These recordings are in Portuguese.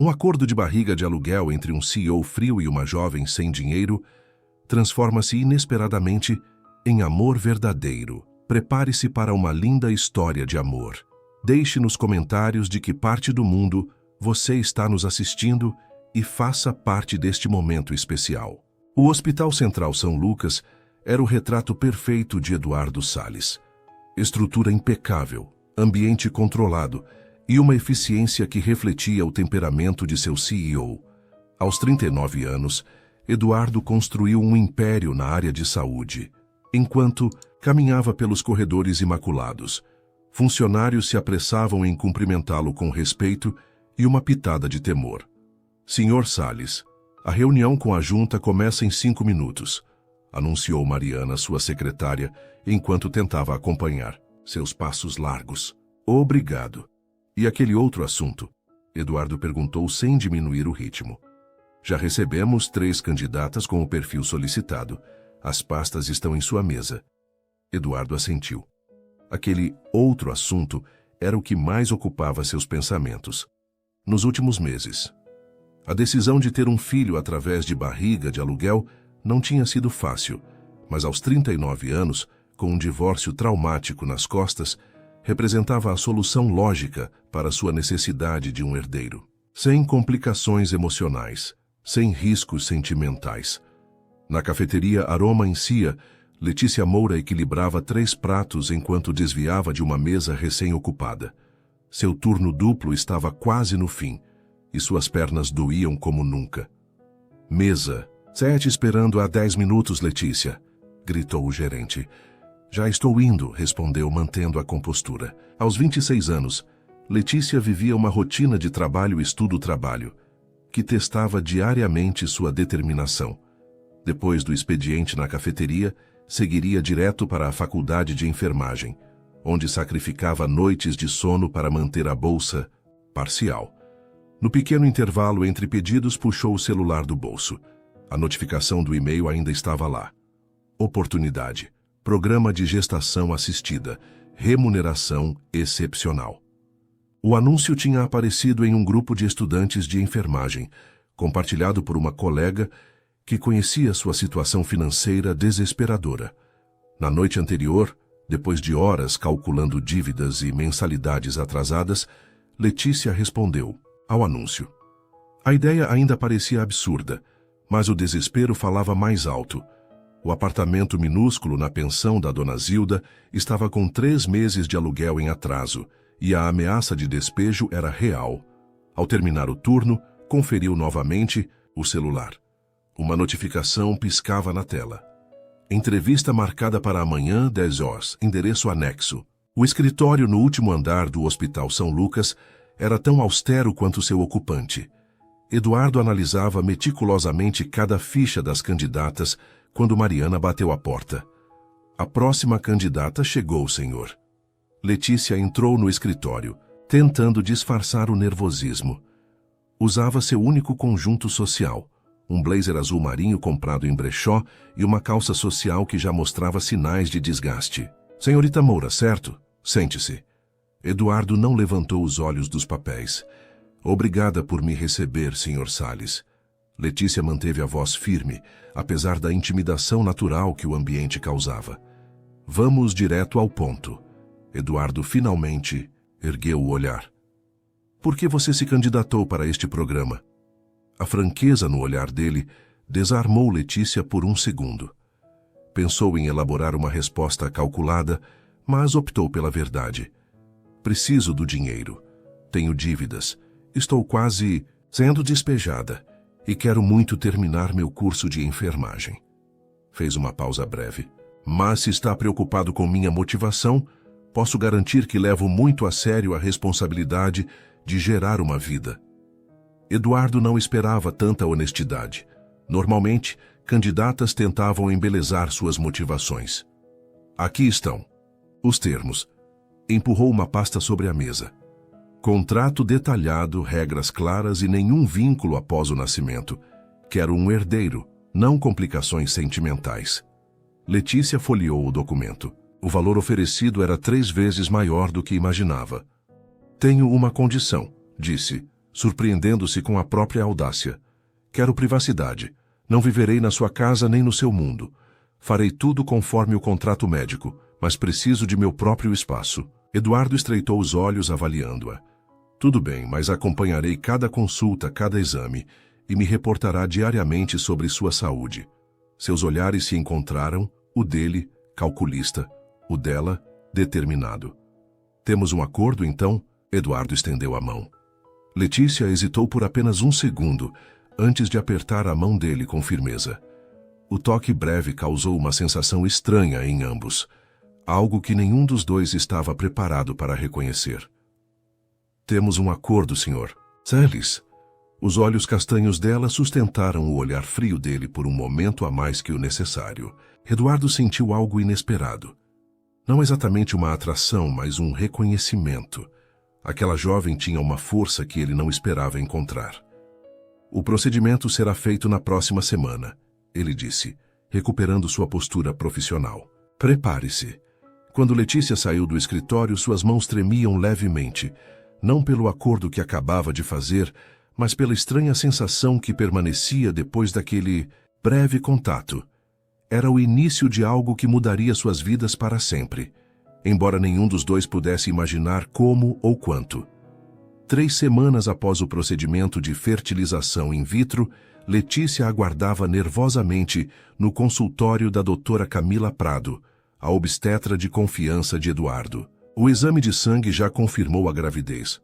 Um acordo de barriga de aluguel entre um CEO frio e uma jovem sem dinheiro transforma-se inesperadamente em amor verdadeiro. Prepare-se para uma linda história de amor. Deixe nos comentários de que parte do mundo você está nos assistindo e faça parte deste momento especial. O Hospital Central São Lucas era o retrato perfeito de Eduardo Salles. Estrutura impecável, ambiente controlado e uma eficiência que refletia o temperamento de seu CEO. Aos 39 anos, Eduardo construiu um império na área de saúde. Enquanto caminhava pelos corredores imaculados, funcionários se apressavam em cumprimentá-lo com respeito e uma pitada de temor. Senhor Salles, a reunião com a junta começa em 5 minutos, anunciou Mariana, sua secretária, enquanto tentava acompanhar seus passos largos. Obrigado. E aquele outro assunto? Eduardo perguntou sem diminuir o ritmo. Já recebemos 3 candidatas com o perfil solicitado. As pastas estão em sua mesa. Eduardo assentiu. Aquele outro assunto era o que mais ocupava seus pensamentos. Nos últimos meses, a decisão de ter um filho através de barriga de aluguel não tinha sido fácil, mas aos 39 anos, com um divórcio traumático nas costas, representava a solução lógica para sua necessidade de um herdeiro. Sem complicações emocionais, sem riscos sentimentais. Na cafeteria Aroma em Cia, Letícia Moura equilibrava 3 pratos enquanto desviava de uma mesa recém-ocupada. Seu turno duplo estava quase no fim, e suas pernas doíam como nunca. Mesa. 7 esperando há 10 minutos, Letícia, gritou o gerente. Já estou indo, respondeu mantendo a compostura. Aos 26 anos, Letícia vivia uma rotina de trabalho-estudo-trabalho, que testava diariamente sua determinação. Depois do expediente na cafeteria, seguiria direto para a faculdade de enfermagem, onde sacrificava noites de sono para manter a bolsa parcial. No pequeno intervalo entre pedidos, puxou o celular do bolso. A notificação do e-mail ainda estava lá. Oportunidade. Programa de gestação assistida. Remuneração excepcional. O anúncio tinha aparecido em um grupo de estudantes de enfermagem, compartilhado por uma colega que conhecia sua situação financeira desesperadora. Na noite anterior, depois de horas calculando dívidas e mensalidades atrasadas, Letícia respondeu ao anúncio. A ideia ainda parecia absurda, mas o desespero falava mais alto. O apartamento minúsculo na pensão da dona Zilda estava com 3 meses de aluguel em atraso, e a ameaça de despejo era real. Ao terminar o turno, conferiu novamente o celular. Uma notificação piscava na tela. Entrevista marcada para amanhã, 10 horas, endereço anexo. O escritório no último andar do Hospital São Lucas era tão austero quanto seu ocupante. Eduardo analisava meticulosamente cada ficha das candidatas quando Mariana bateu à porta. A próxima candidata chegou, senhor. Letícia entrou no escritório, tentando disfarçar o nervosismo. Usava seu único conjunto social, um blazer azul marinho comprado em brechó e uma calça social que já mostrava sinais de desgaste. Senhorita Moura, certo? Sente-se. Eduardo não levantou os olhos dos papéis. Obrigada por me receber, senhor Salles. Letícia manteve a voz firme, apesar da intimidação natural que o ambiente causava. Vamos direto ao ponto. Eduardo finalmente ergueu o olhar. Por que você se candidatou para este programa? A franqueza no olhar dele desarmou Letícia por um segundo. Pensou em elaborar uma resposta calculada, mas optou pela verdade. Preciso do dinheiro. Tenho dívidas. Estou quase sendo despejada e quero muito terminar meu curso de enfermagem. Fez uma pausa breve. Mas se está preocupado com minha motivação, posso garantir que levo muito a sério a responsabilidade de gerar uma vida. Eduardo não esperava tanta honestidade. Normalmente, candidatas tentavam embelezar suas motivações. Aqui estão os termos. Empurrou uma pasta sobre a mesa. Contrato detalhado, regras claras e nenhum vínculo após o nascimento. Quero um herdeiro, não complicações sentimentais. Letícia folheou o documento. O valor oferecido era 3 vezes maior do que imaginava. Tenho uma condição, disse. surpreendendo-se com a própria audácia. Quero privacidade. Não viverei na sua casa nem no seu mundo. Farei tudo conforme o contrato médico, mas preciso de meu próprio espaço. Eduardo estreitou os olhos avaliando-a. Tudo bem, mas acompanharei cada consulta, cada exame, e me reportará diariamente sobre sua saúde. Seus olhares se encontraram, o dele, calculista, o dela, determinado. Temos um acordo, então? Eduardo estendeu a mão. Letícia hesitou por apenas um segundo, antes de apertar a mão dele com firmeza. O toque breve causou uma sensação estranha em ambos, algo que nenhum dos dois estava preparado para reconhecer. Temos um acordo, senhor. Celis. Os olhos castanhos dela sustentaram o olhar frio dele por um momento a mais que o necessário. Eduardo sentiu algo inesperado. Não exatamente uma atração, mas um reconhecimento. Aquela jovem tinha uma força que ele não esperava encontrar. O procedimento será feito na próxima semana, ele disse, recuperando sua postura profissional. Prepare-se. Quando Letícia saiu do escritório, suas mãos tremiam levemente, não pelo acordo que acabava de fazer, mas pela estranha sensação que permanecia depois daquele breve contato. Era o início de algo que mudaria suas vidas para sempre, embora nenhum dos dois pudesse imaginar como ou quanto. 3 semanas após o procedimento de fertilização in vitro, Letícia aguardava nervosamente no consultório da doutora Camila Prado, a obstetra de confiança de Eduardo. O exame de sangue já confirmou a gravidez.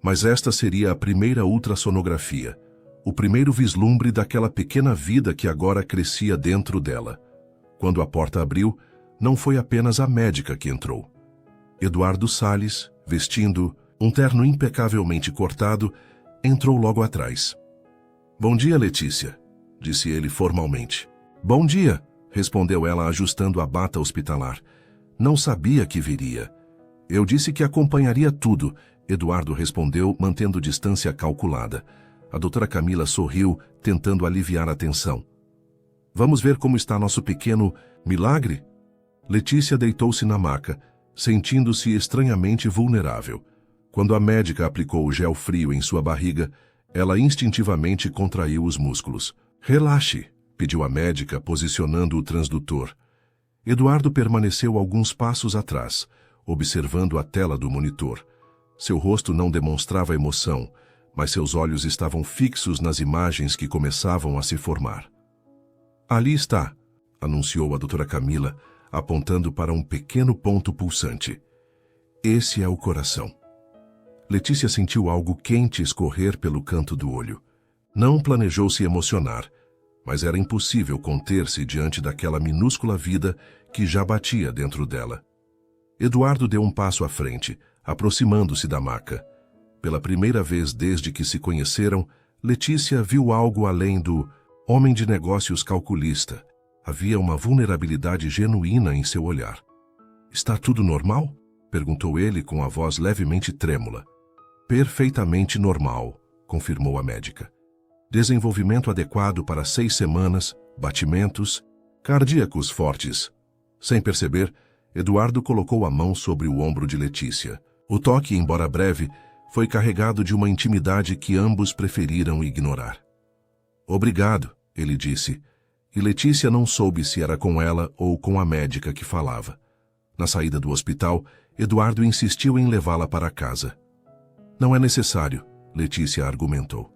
Mas esta seria a primeira ultrassonografia, o primeiro vislumbre daquela pequena vida que agora crescia dentro dela. Quando a porta abriu, não foi apenas a médica que entrou. Eduardo Salles, vestindo um terno impecavelmente cortado, entrou logo atrás. Bom dia, Letícia, disse ele formalmente. Bom dia, respondeu ela ajustando a bata hospitalar. Não sabia que viria. Eu disse que acompanharia tudo, Eduardo respondeu, mantendo distância calculada. A doutora Camila sorriu, tentando aliviar a tensão. Vamos ver como está nosso pequeno milagre? Letícia deitou-se na maca, sentindo-se estranhamente vulnerável. Quando a médica aplicou o gel frio em sua barriga, ela instintivamente contraiu os músculos. Relaxe, pediu a médica, posicionando o transdutor. Eduardo permaneceu alguns passos atrás, observando a tela do monitor. Seu rosto não demonstrava emoção, mas seus olhos estavam fixos nas imagens que começavam a se formar. Ali está, anunciou a doutora Camila, apontando para um pequeno ponto pulsante. Esse é o coração. Letícia sentiu algo quente escorrer pelo canto do olho. Não planejou se emocionar, mas era impossível conter-se diante daquela minúscula vida que já batia dentro dela. Eduardo deu um passo à frente, aproximando-se da maca. Pela primeira vez desde que se conheceram, Letícia viu algo além do homem de negócios calculista. Havia uma vulnerabilidade genuína em seu olhar. Está tudo normal? Perguntou ele com a voz levemente trêmula. Perfeitamente normal, confirmou a médica. Desenvolvimento adequado para 6 semanas, batimentos cardíacos fortes. Sem perceber, Eduardo colocou a mão sobre o ombro de Letícia. O toque, embora breve, foi carregado de uma intimidade que ambos preferiram ignorar. Obrigado, ele disse, e Letícia não soube se era com ela ou com a médica que falava. Na saída do hospital, Eduardo insistiu em levá-la para casa. Não é necessário, Letícia argumentou.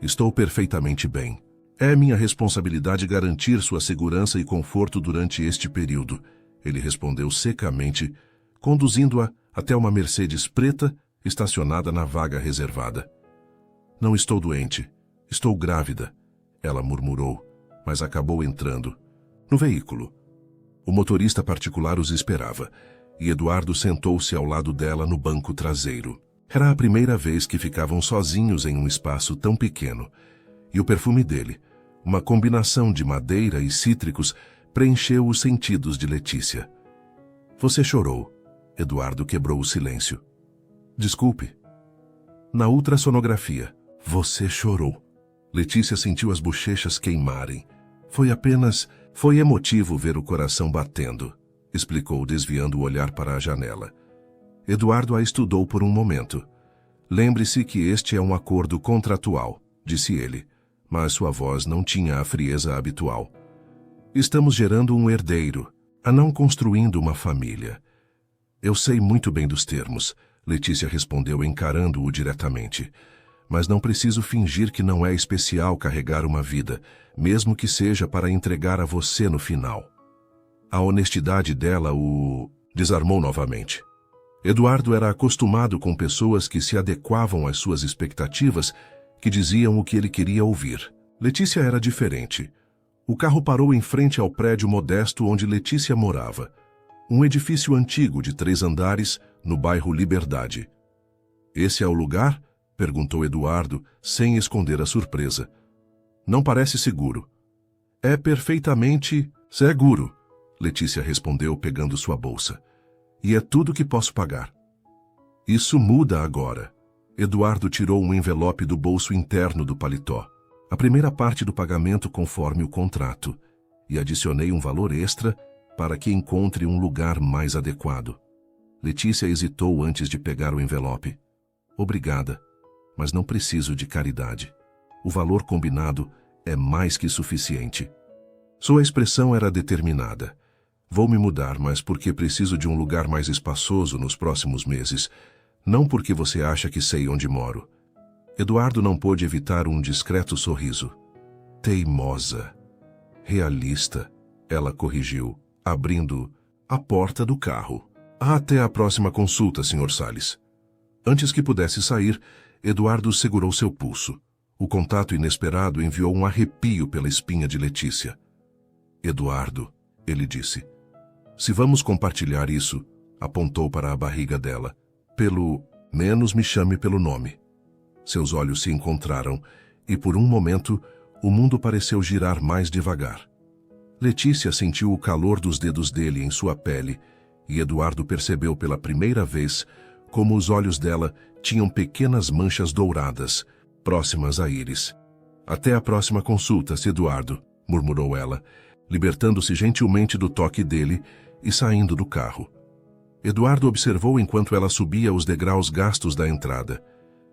Estou perfeitamente bem. É minha responsabilidade garantir sua segurança e conforto durante este período, ele respondeu secamente, conduzindo-a até uma Mercedes preta estacionada na vaga reservada. Não estou doente. Estou grávida, ela murmurou, mas acabou entrando. No veículo. O motorista particular os esperava, e Eduardo sentou-se ao lado dela no banco traseiro. Era a primeira vez que ficavam sozinhos em um espaço tão pequeno, e o perfume dele, uma combinação de madeira e cítricos, preencheu os sentidos de Letícia. Você chorou. Eduardo quebrou o silêncio. Desculpe. Na ultrassonografia, você chorou. Letícia sentiu as bochechas queimarem. Foi emotivo ver o coração batendo, explicou, desviando o olhar para a janela. Eduardo a estudou por um momento. Lembre-se que este é um acordo contratual, disse ele, mas sua voz não tinha a frieza habitual. Estamos gerando um herdeiro, a não construindo uma família. Eu sei muito bem dos termos, Letícia respondeu encarando-o diretamente. Mas não preciso fingir que não é especial carregar uma vida, mesmo que seja para entregar a você no final. A honestidade dela o desarmou novamente. Eduardo era acostumado com pessoas que se adequavam às suas expectativas, que diziam o que ele queria ouvir. Letícia era diferente. O carro parou em frente ao prédio modesto onde Letícia morava. Um edifício antigo de 3 andares, no bairro Liberdade. Esse é o lugar? Perguntou Eduardo, sem esconder a surpresa. Não parece seguro. É perfeitamente seguro, Letícia respondeu pegando sua bolsa. E é tudo que posso pagar. Isso muda agora. Eduardo tirou um envelope do bolso interno do paletó. A primeira parte do pagamento conforme o contrato. E adicionei um valor extra para que encontre um lugar mais adequado. Letícia hesitou antes de pegar o envelope. Obrigada, mas não preciso de caridade. O valor combinado é mais que suficiente. Sua expressão era determinada. Vou me mudar, mas porque preciso de um lugar mais espaçoso nos próximos meses, não porque você acha que sei onde moro. Eduardo não pôde evitar um discreto sorriso. Teimosa. Realista, ela corrigiu, abrindo a porta do carro. Até a próxima consulta, Sr. Salles. Antes que pudesse sair, Eduardo segurou seu pulso. O contato inesperado enviou um arrepio pela espinha de Letícia. Eduardo, ele disse. Se vamos compartilhar isso, apontou para a barriga dela. Pelo menos me chame pelo nome. Seus olhos se encontraram e, por um momento, o mundo pareceu girar mais devagar. Letícia sentiu o calor dos dedos dele em sua pele e Eduardo percebeu pela primeira vez como os olhos dela tinham pequenas manchas douradas, próximas à íris. Até a próxima consulta, Eduardo, murmurou ela, libertando-se gentilmente do toque dele e saindo do carro. Eduardo observou enquanto ela subia os degraus gastos da entrada.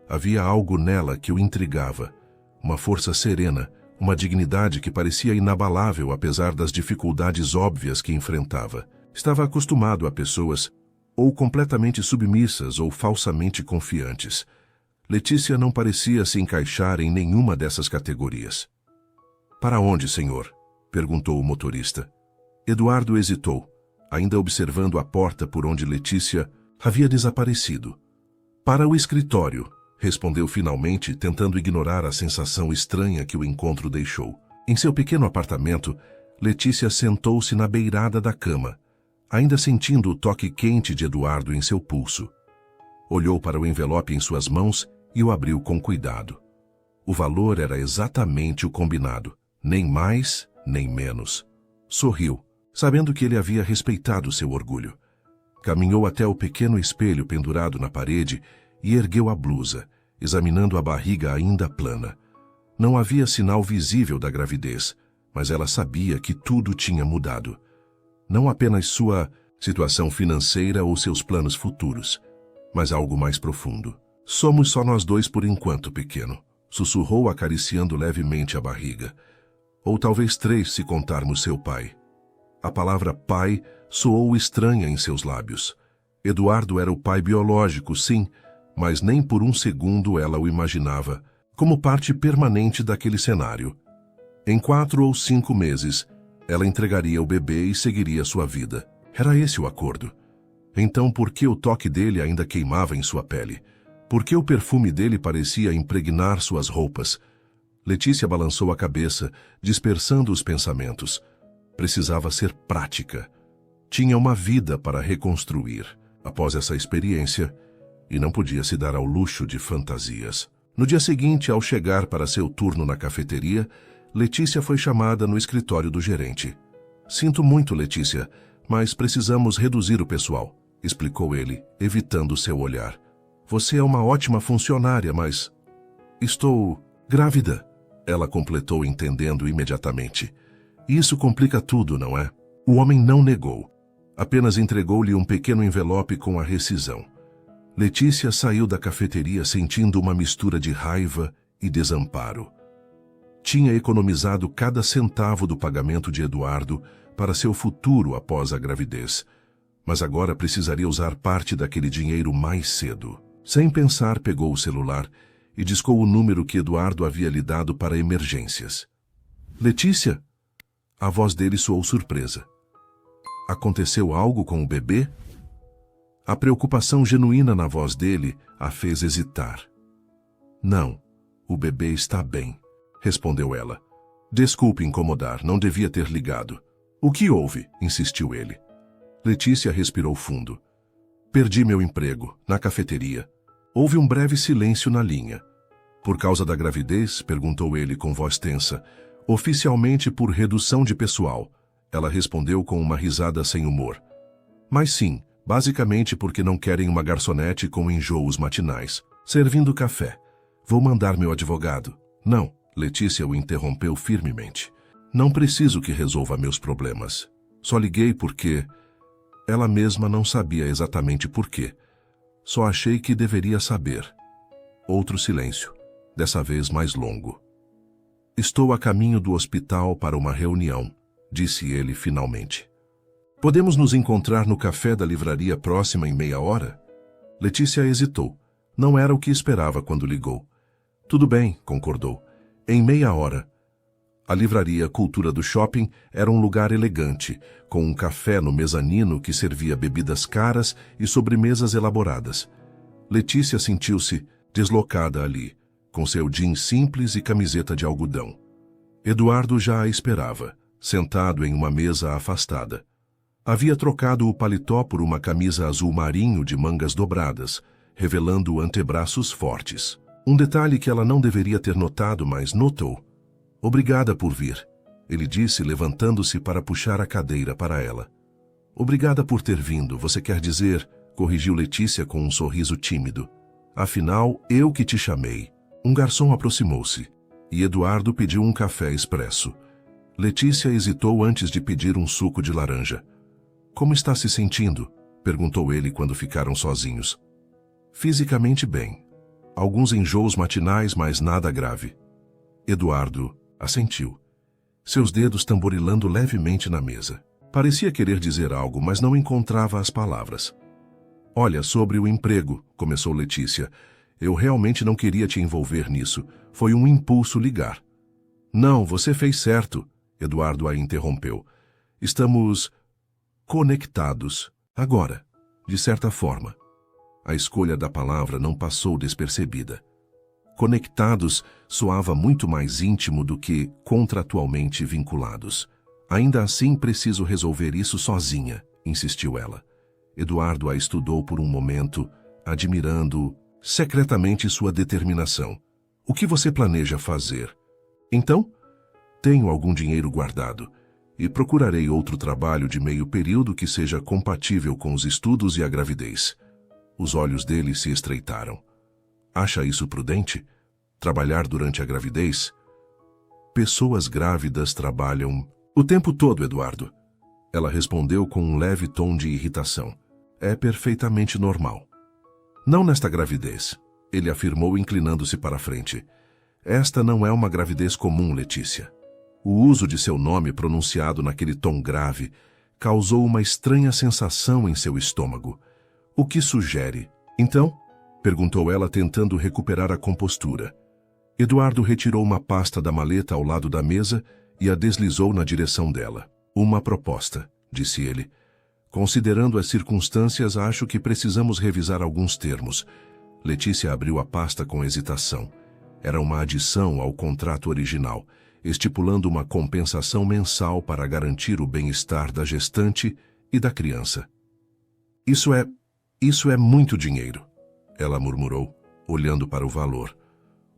Havia algo nela que o intrigava, uma força serena, uma dignidade que parecia inabalável apesar das dificuldades óbvias que enfrentava. Estava acostumado a pessoas ou completamente submissas ou falsamente confiantes. Letícia não parecia se encaixar em nenhuma dessas categorias. Para onde, senhor? Perguntou o motorista. Eduardo hesitou, ainda observando a porta por onde Letícia havia desaparecido. Para o escritório, respondeu finalmente, tentando ignorar a sensação estranha que o encontro deixou. Em seu pequeno apartamento, Letícia sentou-se na beirada da cama, ainda sentindo o toque quente de Eduardo em seu pulso. Olhou para o envelope em suas mãos e o abriu com cuidado. O valor era exatamente o combinado, nem mais, nem menos. Sorriu, sabendo que ele havia respeitado seu orgulho. Caminhou até o pequeno espelho pendurado na parede e ergueu a blusa, examinando a barriga ainda plana. Não havia sinal visível da gravidez, mas ela sabia que tudo tinha mudado. Não apenas sua situação financeira ou seus planos futuros, mas algo mais profundo. Somos só nós dois por enquanto, pequeno, sussurrou acariciando levemente a barriga. Ou talvez 3 se contarmos seu pai. A palavra pai soou estranha em seus lábios. Eduardo era o pai biológico, sim, mas nem por um segundo ela o imaginava como parte permanente daquele cenário. Em 4 ou 5 meses, ela entregaria o bebê e seguiria sua vida. Era esse o acordo. Então por que o toque dele ainda queimava em sua pele? Por que o perfume dele parecia impregnar suas roupas? Letícia balançou a cabeça, dispersando os pensamentos. Precisava ser prática. Tinha uma vida para reconstruir, após essa experiência, e não podia se dar ao luxo de fantasias. No dia seguinte, ao chegar para seu turno na cafeteria, Letícia foi chamada no escritório do gerente. Sinto muito, Letícia, mas precisamos reduzir o pessoal, explicou ele, evitando seu olhar. Você é uma ótima funcionária, mas... Estou grávida, ela completou entendendo imediatamente. Isso complica tudo, não é? O homem não negou. Apenas entregou-lhe um pequeno envelope com a rescisão. Letícia saiu da cafeteria sentindo uma mistura de raiva e desamparo. Tinha economizado cada centavo do pagamento de Eduardo para seu futuro após a gravidez, mas agora precisaria usar parte daquele dinheiro mais cedo. Sem pensar, pegou o celular e discou o número que Eduardo havia lhe dado para emergências. Letícia? A voz dele soou surpresa. Aconteceu algo com o bebê? A preocupação genuína na voz dele a fez hesitar. Não, o bebê está bem, respondeu ela. Desculpe incomodar, não devia ter ligado. O que houve? Insistiu ele. Letícia respirou fundo. Perdi meu emprego, na cafeteria. Houve um breve silêncio na linha. Por causa da gravidez? Perguntou ele com voz tensa. Oficialmente por redução de pessoal. Ela respondeu com uma risada sem humor. Mas sim, basicamente porque não querem uma garçonete com enjoos matinais, servindo café. Vou mandar meu advogado. Não, Letícia o interrompeu firmemente. Não preciso que resolva meus problemas. Só liguei porque... Ela mesma não sabia exatamente por quê. Só achei que deveria saber. Outro silêncio, dessa vez mais longo. Estou a caminho do hospital para uma reunião, disse ele finalmente. Podemos nos encontrar no café da livraria próxima em meia hora? Letícia hesitou. Não era o que esperava quando ligou. Tudo bem, concordou. Em meia hora. A livraria Cultura do Shopping era um lugar elegante, com um café no mezanino que servia bebidas caras e sobremesas elaboradas. Letícia sentiu-se deslocada ali, com seu jeans simples e camiseta de algodão. Eduardo já a esperava, sentado em uma mesa afastada. Havia trocado o paletó por uma camisa azul marinho de mangas dobradas, revelando antebraços fortes. Um detalhe que ela não deveria ter notado, mas notou. Obrigada por vir, ele disse, levantando-se para puxar a cadeira para ela. Obrigada por ter vindo, você quer dizer, corrigiu Letícia com um sorriso tímido. Afinal, eu que te chamei. Um garçom aproximou-se, e Eduardo pediu um café expresso. Letícia hesitou antes de pedir um suco de laranja. Como está se sentindo? Perguntou ele quando ficaram sozinhos. Fisicamente bem. Alguns enjoos matinais, mas nada grave. Eduardo assentiu, seus dedos tamborilando levemente na mesa. Parecia querer dizer algo, mas não encontrava as palavras. Olha, sobre o emprego, começou Letícia. Eu realmente não queria te envolver nisso. Foi um impulso ligar. Não, você fez certo, Eduardo a interrompeu. Estamos conectados. Agora, de certa forma. A escolha da palavra não passou despercebida. Conectados soava muito mais íntimo do que contratualmente vinculados. Ainda assim, preciso resolver isso sozinha, insistiu ela. Eduardo a estudou por um momento, admirando secretamente sua determinação. O que você planeja fazer? Então, tenho algum dinheiro guardado e procurarei outro trabalho de meio período que seja compatível com os estudos e a gravidez. Os olhos dele se estreitaram. Acha isso prudente? Trabalhar durante a gravidez? Pessoas grávidas trabalham o tempo todo, Eduardo. Ela respondeu com um leve tom de irritação. É perfeitamente normal. Não nesta gravidez, ele afirmou inclinando-se para a frente. Esta não é uma gravidez comum, Letícia. O uso de seu nome pronunciado naquele tom grave causou uma estranha sensação em seu estômago. O que sugere? Então? Perguntou ela, tentando recuperar a compostura. Eduardo retirou uma pasta da maleta ao lado da mesa e a deslizou na direção dela. Uma proposta, disse ele. Considerando as circunstâncias, acho que precisamos revisar alguns termos. Letícia abriu a pasta com hesitação. Era uma adição ao contrato original, estipulando uma compensação mensal para garantir o bem-estar da gestante e da criança. Isso é muito dinheiro, ela murmurou, olhando para o valor.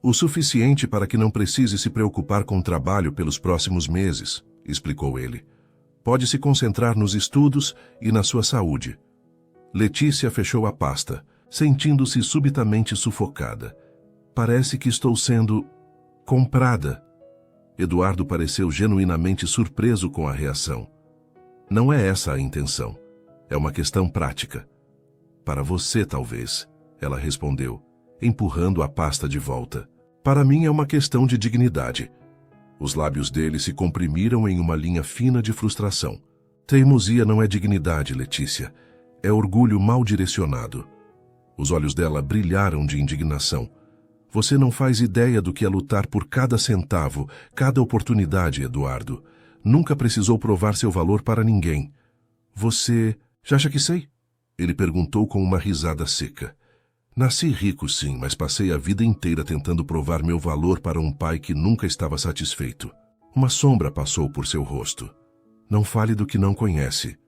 O suficiente para que não precise se preocupar com o trabalho pelos próximos meses, explicou ele. Pode se concentrar nos estudos e na sua saúde. Letícia fechou a pasta, sentindo-se subitamente sufocada. Parece que estou sendo comprada. Eduardo pareceu genuinamente surpreso com a reação. Não é essa a intenção. É uma questão prática. Para você, talvez. ela respondeu, empurrando a pasta de volta. Para mim é uma questão de dignidade. Os lábios dele se comprimiram em uma linha fina de frustração. Teimosia não é dignidade, Letícia. É orgulho mal direcionado. Os olhos dela brilharam de indignação. Você não faz ideia do que é lutar por cada centavo, cada oportunidade, Eduardo. Nunca precisou provar seu valor para ninguém. Você... já acha que sei? Ele perguntou com uma risada seca. Nasci rico, sim, mas passei a vida inteira tentando provar meu valor para um pai que nunca estava satisfeito. Uma sombra passou por seu rosto. Não fale do que não conhece.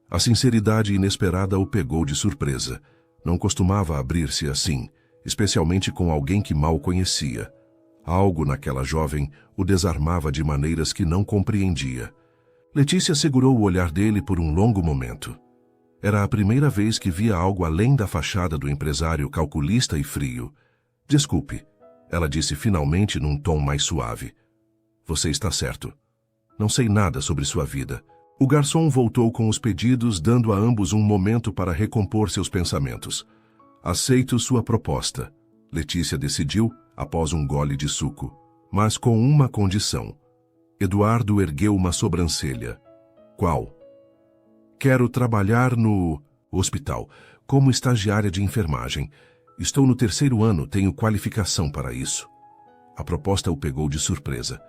A sinceridade inesperada o pegou de surpresa. Não costumava abrir-se assim, especialmente com alguém que mal conhecia. Algo naquela jovem o desarmava de maneiras que não compreendia. Letícia segurou o olhar dele por um longo momento. Era a primeira vez que via algo além da fachada do empresário calculista e frio. Desculpe, ela disse finalmente num tom mais suave. Você está certo. Não sei nada sobre sua vida. O garçom voltou com os pedidos, dando a ambos um momento para recompor seus pensamentos. Aceito sua proposta, Letícia decidiu após um gole de suco, mas com uma condição. Eduardo ergueu uma sobrancelha. Qual? Quero trabalhar no hospital, como estagiária de enfermagem. Estou no 3º ano, tenho qualificação para isso. A proposta o pegou de surpresa.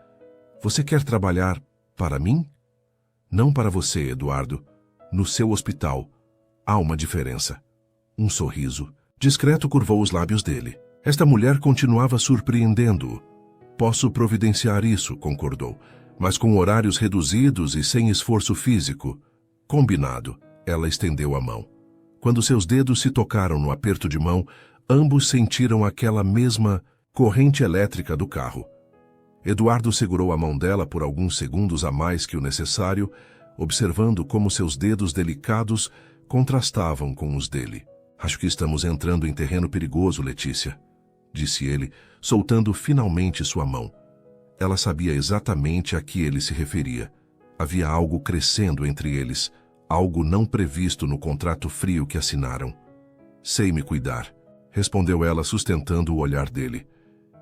Você quer trabalhar para mim? Não para você, Eduardo. No seu hospital. Há uma diferença. Um sorriso discreto curvou os lábios dele. Esta mulher continuava surpreendendo-o. Posso providenciar isso, concordou, mas com horários reduzidos e sem esforço físico. Combinado, ela estendeu a mão. Quando seus dedos se tocaram no aperto de mão, ambos sentiram aquela mesma corrente elétrica do carro. Eduardo segurou a mão dela por alguns segundos a mais que o necessário, observando como seus dedos delicados contrastavam com os dele. Acho que estamos entrando em terreno perigoso, Letícia, disse ele, soltando finalmente sua mão. Ela sabia exatamente a que ele se referia. Havia algo crescendo entre eles, algo não previsto no contrato frio que assinaram. Sei me cuidar, respondeu ela sustentando o olhar dele.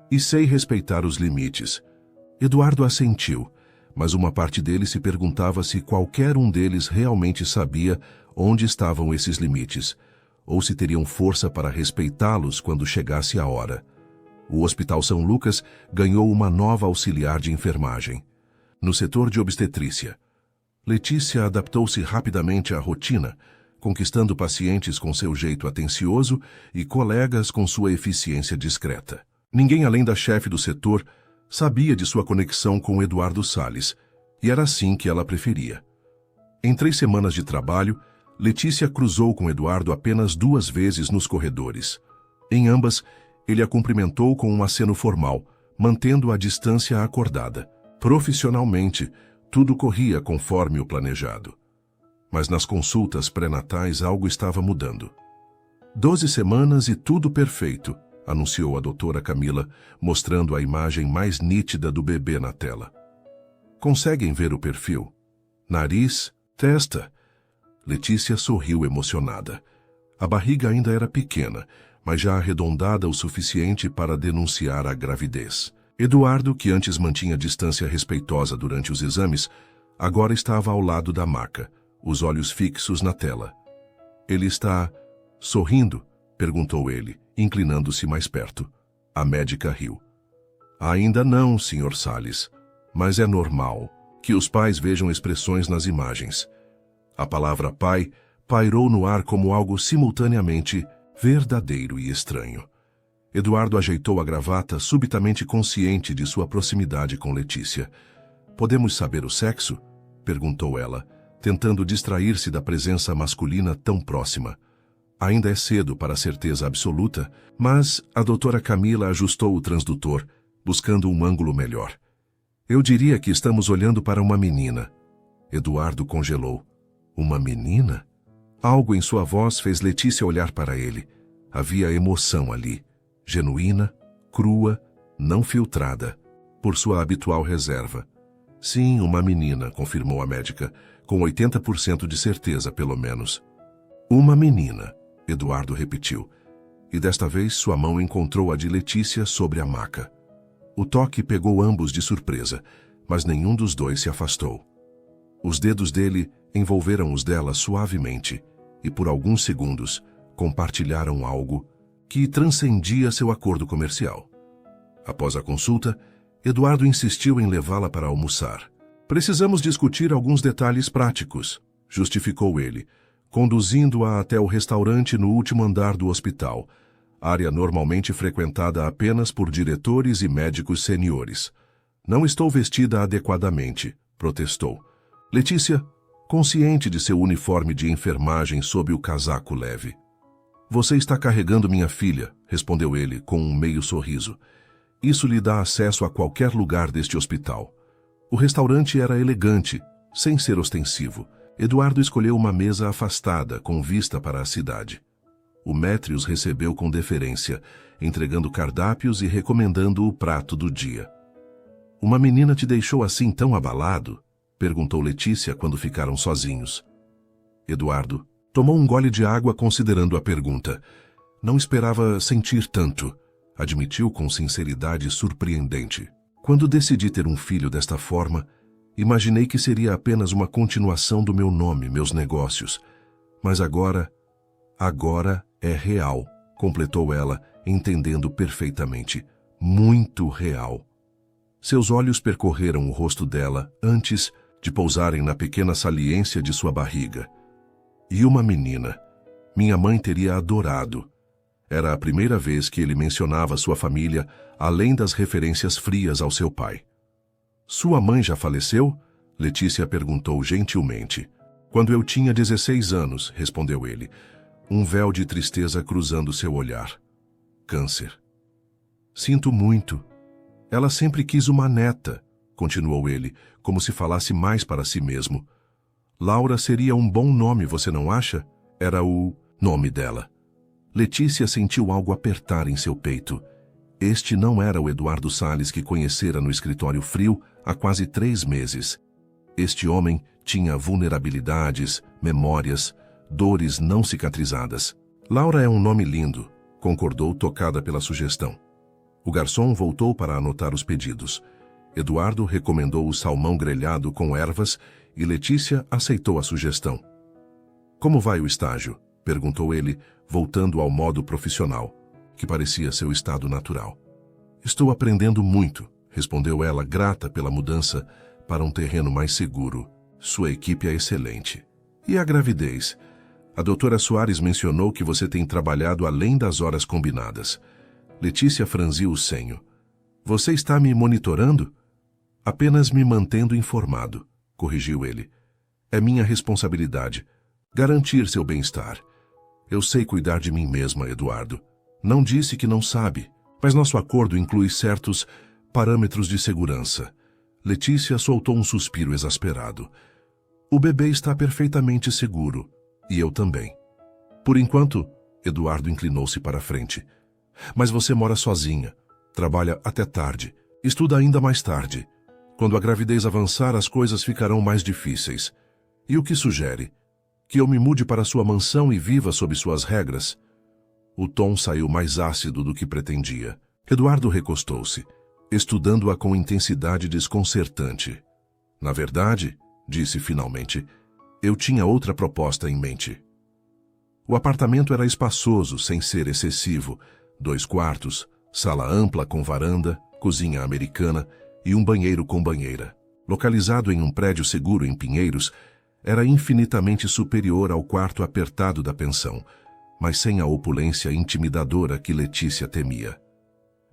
E sei respeitar os limites. Eduardo assentiu, mas uma parte dele se perguntava se qualquer um deles realmente sabia onde estavam esses limites, ou se teriam força para respeitá-los quando chegasse a hora. O Hospital São Lucas ganhou uma nova auxiliar de enfermagem. No setor de obstetrícia, Letícia adaptou-se rapidamente à rotina, conquistando pacientes com seu jeito atencioso e colegas com sua eficiência discreta. Ninguém além da chefe do setor sabia de sua conexão com Eduardo Salles, e era assim que ela preferia. Em 3 semanas de trabalho, Letícia cruzou com Eduardo apenas 2 vezes nos corredores. Em ambas, ele a cumprimentou com um aceno formal, mantendo a distância acordada. Profissionalmente, tudo corria conforme o planejado. Mas nas consultas pré-natais algo estava mudando. 12 semanas e tudo perfeito, anunciou a doutora Camila, mostrando a imagem mais nítida do bebê na tela. Conseguem ver o perfil? Nariz, testa. Letícia sorriu emocionada. A barriga ainda era pequena, mas já arredondada o suficiente para denunciar a gravidez. Eduardo, que antes mantinha distância respeitosa durante os exames, agora estava ao lado da maca, os olhos fixos na tela. Ele está sorrindo? Perguntou ele, inclinando-se mais perto. A médica riu. Ainda não, Sr. Salles, mas é normal que os pais vejam expressões nas imagens. A palavra pai pairou no ar como algo simultaneamente verdadeiro e estranho. Eduardo ajeitou a gravata, subitamente consciente de sua proximidade com Letícia. Podemos saber o sexo? Perguntou ela, tentando distrair-se da presença masculina tão próxima. Ainda é cedo para a certeza absoluta, mas a doutora Camila ajustou o transdutor, buscando um ângulo melhor. Eu diria que estamos olhando para uma menina. Eduardo congelou. Uma menina? Algo em sua voz fez Letícia olhar para ele. Havia emoção ali, genuína, crua, não filtrada, por sua habitual reserva. Sim, uma menina, confirmou a médica, com 80% de certeza, pelo menos. Uma menina, Eduardo repetiu. e desta vez sua mão encontrou a de Letícia sobre a maca. O toque pegou ambos de surpresa, mas nenhum dos dois se afastou. Os dedos dele envolveram os dela suavemente e por alguns segundos compartilharam algo que transcendia seu acordo comercial. Após a consulta, Eduardo insistiu em levá-la para almoçar. Precisamos discutir alguns detalhes práticos, justificou ele, conduzindo-a até o restaurante no último andar do hospital, área normalmente frequentada apenas por diretores e médicos seniores. Não estou vestida adequadamente, protestou. Letícia, consciente de seu uniforme de enfermagem sob o casaco leve. Você está carregando minha filha, respondeu ele com um meio sorriso. Isso lhe dá acesso a qualquer lugar deste hospital. O restaurante era elegante, sem ser ostensivo. Eduardo escolheu uma mesa afastada, com vista para a cidade. O maître os recebeu com deferência, entregando cardápios e recomendando o prato do dia. Uma menina te deixou assim tão abalado? Perguntou Letícia quando ficaram sozinhos. Eduardo tomou um gole de água considerando a pergunta. Não esperava sentir tanto, admitiu com sinceridade surpreendente. Quando decidi ter um filho desta forma, imaginei que seria apenas uma continuação do meu nome, meus negócios. Mas agora é real, completou ela, entendendo perfeitamente. Muito real. Seus olhos percorreram o rosto dela antes de pousarem na pequena saliência de sua barriga. E uma menina. Minha mãe teria adorado. Era a primeira vez que ele mencionava sua família, além das referências frias ao seu pai. Sua mãe já faleceu? Letícia perguntou gentilmente. Quando eu tinha 16 anos, respondeu ele, um véu de tristeza cruzando seu olhar. Câncer. Sinto muito. Ela sempre quis uma neta, continuou ele, como se falasse mais para si mesmo. Laura seria um bom nome, você não acha? Era o nome dela. Letícia sentiu algo apertar em seu peito. Este não era o Eduardo Salles que conhecera no escritório frio há quase 3 meses. Este homem tinha vulnerabilidades, memórias, dores não cicatrizadas. Laura é um nome lindo, concordou tocada pela sugestão. O garçom voltou para anotar os pedidos. Eduardo recomendou o salmão grelhado com ervas e Letícia aceitou a sugestão. Como vai o estágio? Perguntou ele, voltando ao modo profissional, que parecia seu estado natural. Estou aprendendo muito, respondeu ela, grata pela mudança para um terreno mais seguro. Sua equipe é excelente. E a gravidez? A doutora Soares mencionou que você tem trabalhado além das horas combinadas. Letícia franziu o senho. Você está me monitorando? Apenas me mantendo informado, corrigiu ele. É minha responsabilidade garantir seu bem-estar. Eu sei cuidar de mim mesma, Eduardo. Não disse que não sabe, mas nosso acordo inclui certos parâmetros de segurança. Letícia soltou um suspiro exasperado. O bebê está perfeitamente seguro, e eu também. Por enquanto, Eduardo inclinou-se para a frente. Mas você mora sozinha, trabalha até tarde, estuda ainda mais tarde. Quando a gravidez avançar, as coisas ficarão mais difíceis. E o que sugere? Que eu me mude para sua mansão e viva sob suas regras? O tom saiu mais ácido do que pretendia. Eduardo recostou-se, estudando-a com intensidade desconcertante. Na verdade, disse finalmente, eu tinha outra proposta em mente. O apartamento era espaçoso, sem ser excessivo. 2 quartos, sala ampla com varanda, cozinha americana e um banheiro com banheira. Localizado em um prédio seguro em Pinheiros, era infinitamente superior ao quarto apertado da pensão, mas sem a opulência intimidadora que Letícia temia.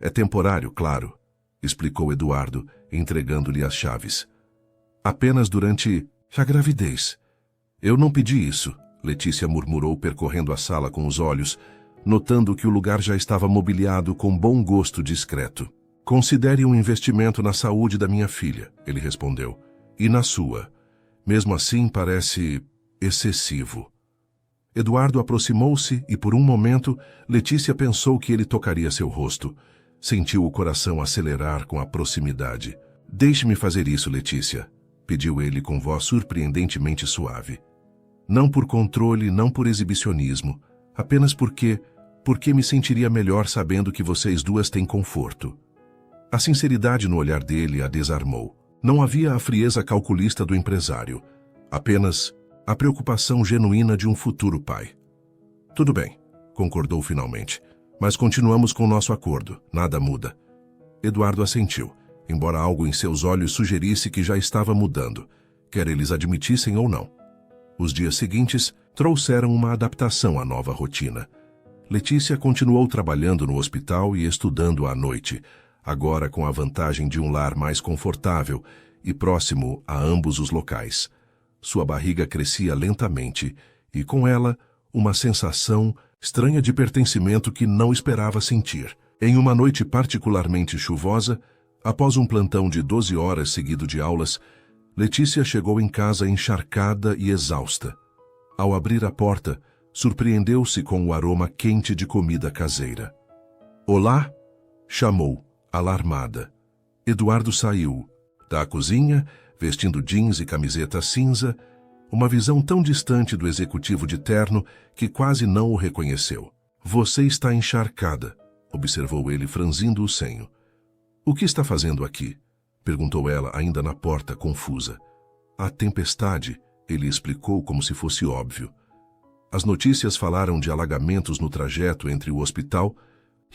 É temporário, claro, explicou Eduardo, entregando-lhe as chaves. Apenas durante a gravidez. Eu não pedi isso, Letícia murmurou percorrendo a sala com os olhos, notando que o lugar já estava mobiliado com bom gosto discreto. Considere um investimento na saúde da minha filha, ele respondeu, e na sua. Mesmo assim, parece excessivo. Eduardo aproximou-se e, por um momento, Letícia pensou que ele tocaria seu rosto. Sentiu o coração acelerar com a proximidade. Deixe-me fazer isso, Letícia, pediu ele com voz surpreendentemente suave. Não por controle, não por exibicionismo, apenas porque porque me sentiria melhor sabendo que vocês duas têm conforto. A sinceridade no olhar dele a desarmou. Não havia a frieza calculista do empresário, apenas a preocupação genuína de um futuro pai. Tudo bem, concordou finalmente, mas continuamos com nosso acordo, nada muda. Eduardo assentiu, embora algo em seus olhos sugerisse que já estava mudando, quer eles admitissem ou não. Os dias seguintes trouxeram uma adaptação à nova rotina. Letícia continuou trabalhando no hospital e estudando à noite, agora com a vantagem de um lar mais confortável e próximo a ambos os locais. Sua barriga crescia lentamente e, com ela, uma sensação estranha de pertencimento que não esperava sentir. Em uma noite particularmente chuvosa, após um plantão de 12 horas seguido de aulas, Letícia chegou em casa encharcada e exausta. Ao abrir a porta, surpreendeu-se com o aroma quente de comida caseira. "Olá?" chamou, alarmada. Eduardo saiu da cozinha, vestindo jeans e camiseta cinza, uma visão tão distante do executivo de terno que quase não o reconheceu. "Você está encharcada", observou ele franzindo o senho. "O que está fazendo aqui?" perguntou ela, ainda na porta, confusa. "A tempestade", ele explicou como se fosse óbvio. As notícias falaram de alagamentos no trajeto entre o hospital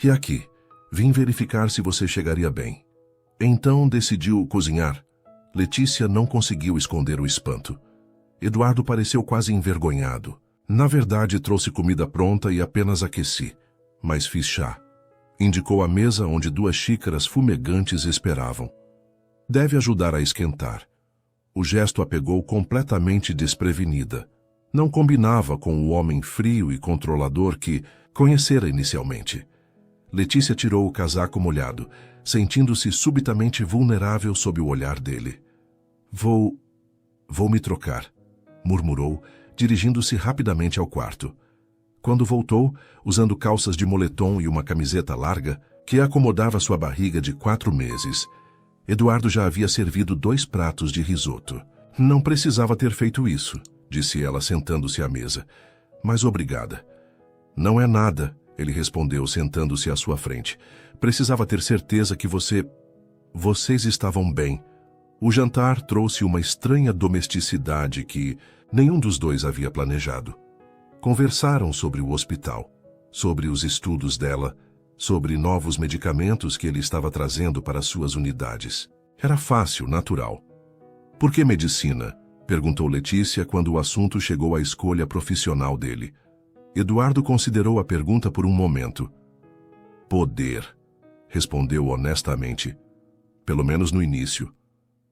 e aqui. "Vim verificar se você chegaria bem." Então decidiu cozinhar. Letícia não conseguiu esconder o espanto. Eduardo pareceu quase envergonhado. "Na verdade, trouxe comida pronta e apenas aqueci, mas fiz chá." Indicou a mesa onde 2 xícaras fumegantes esperavam. "Deve ajudar a esquentar." O gesto a pegou completamente desprevenida. Não combinava com o homem frio e controlador que conhecera inicialmente. Letícia tirou o casaco molhado, sentindo-se subitamente vulnerável sob o olhar dele. Vou me trocar", murmurou, dirigindo-se rapidamente ao quarto. Quando voltou, usando calças de moletom e uma camiseta larga, que acomodava sua barriga de 4 meses, Eduardo já havia servido 2 pratos de risoto. "Não precisava ter feito isso", disse ela sentando-se à mesa. "Mas obrigada." "Não é nada", ele respondeu sentando-se à sua frente. "Precisava ter certeza que vocês estavam bem." O jantar trouxe uma estranha domesticidade que nenhum dos dois havia planejado. Conversaram sobre o hospital, sobre os estudos dela, sobre novos medicamentos que ele estava trazendo para suas unidades. Era fácil, natural. "Por que medicina?" perguntou Letícia quando o assunto chegou à escolha profissional dele. Eduardo considerou a pergunta por um momento. "Poder", respondeu honestamente. "Pelo menos no início.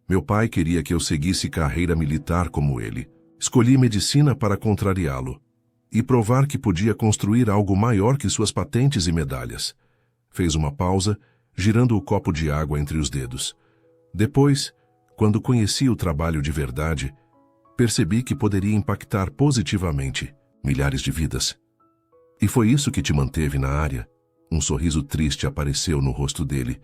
Meu pai queria que eu seguisse carreira militar como ele. Escolhi medicina para contrariá-lo e provar que podia construir algo maior que suas patentes e medalhas." Fez uma pausa, girando o copo de água entre os dedos. "Depois, quando conheci o trabalho de verdade, percebi que poderia impactar positivamente milhares de vidas." "E foi isso que te manteve na área?" Um sorriso triste apareceu no rosto dele.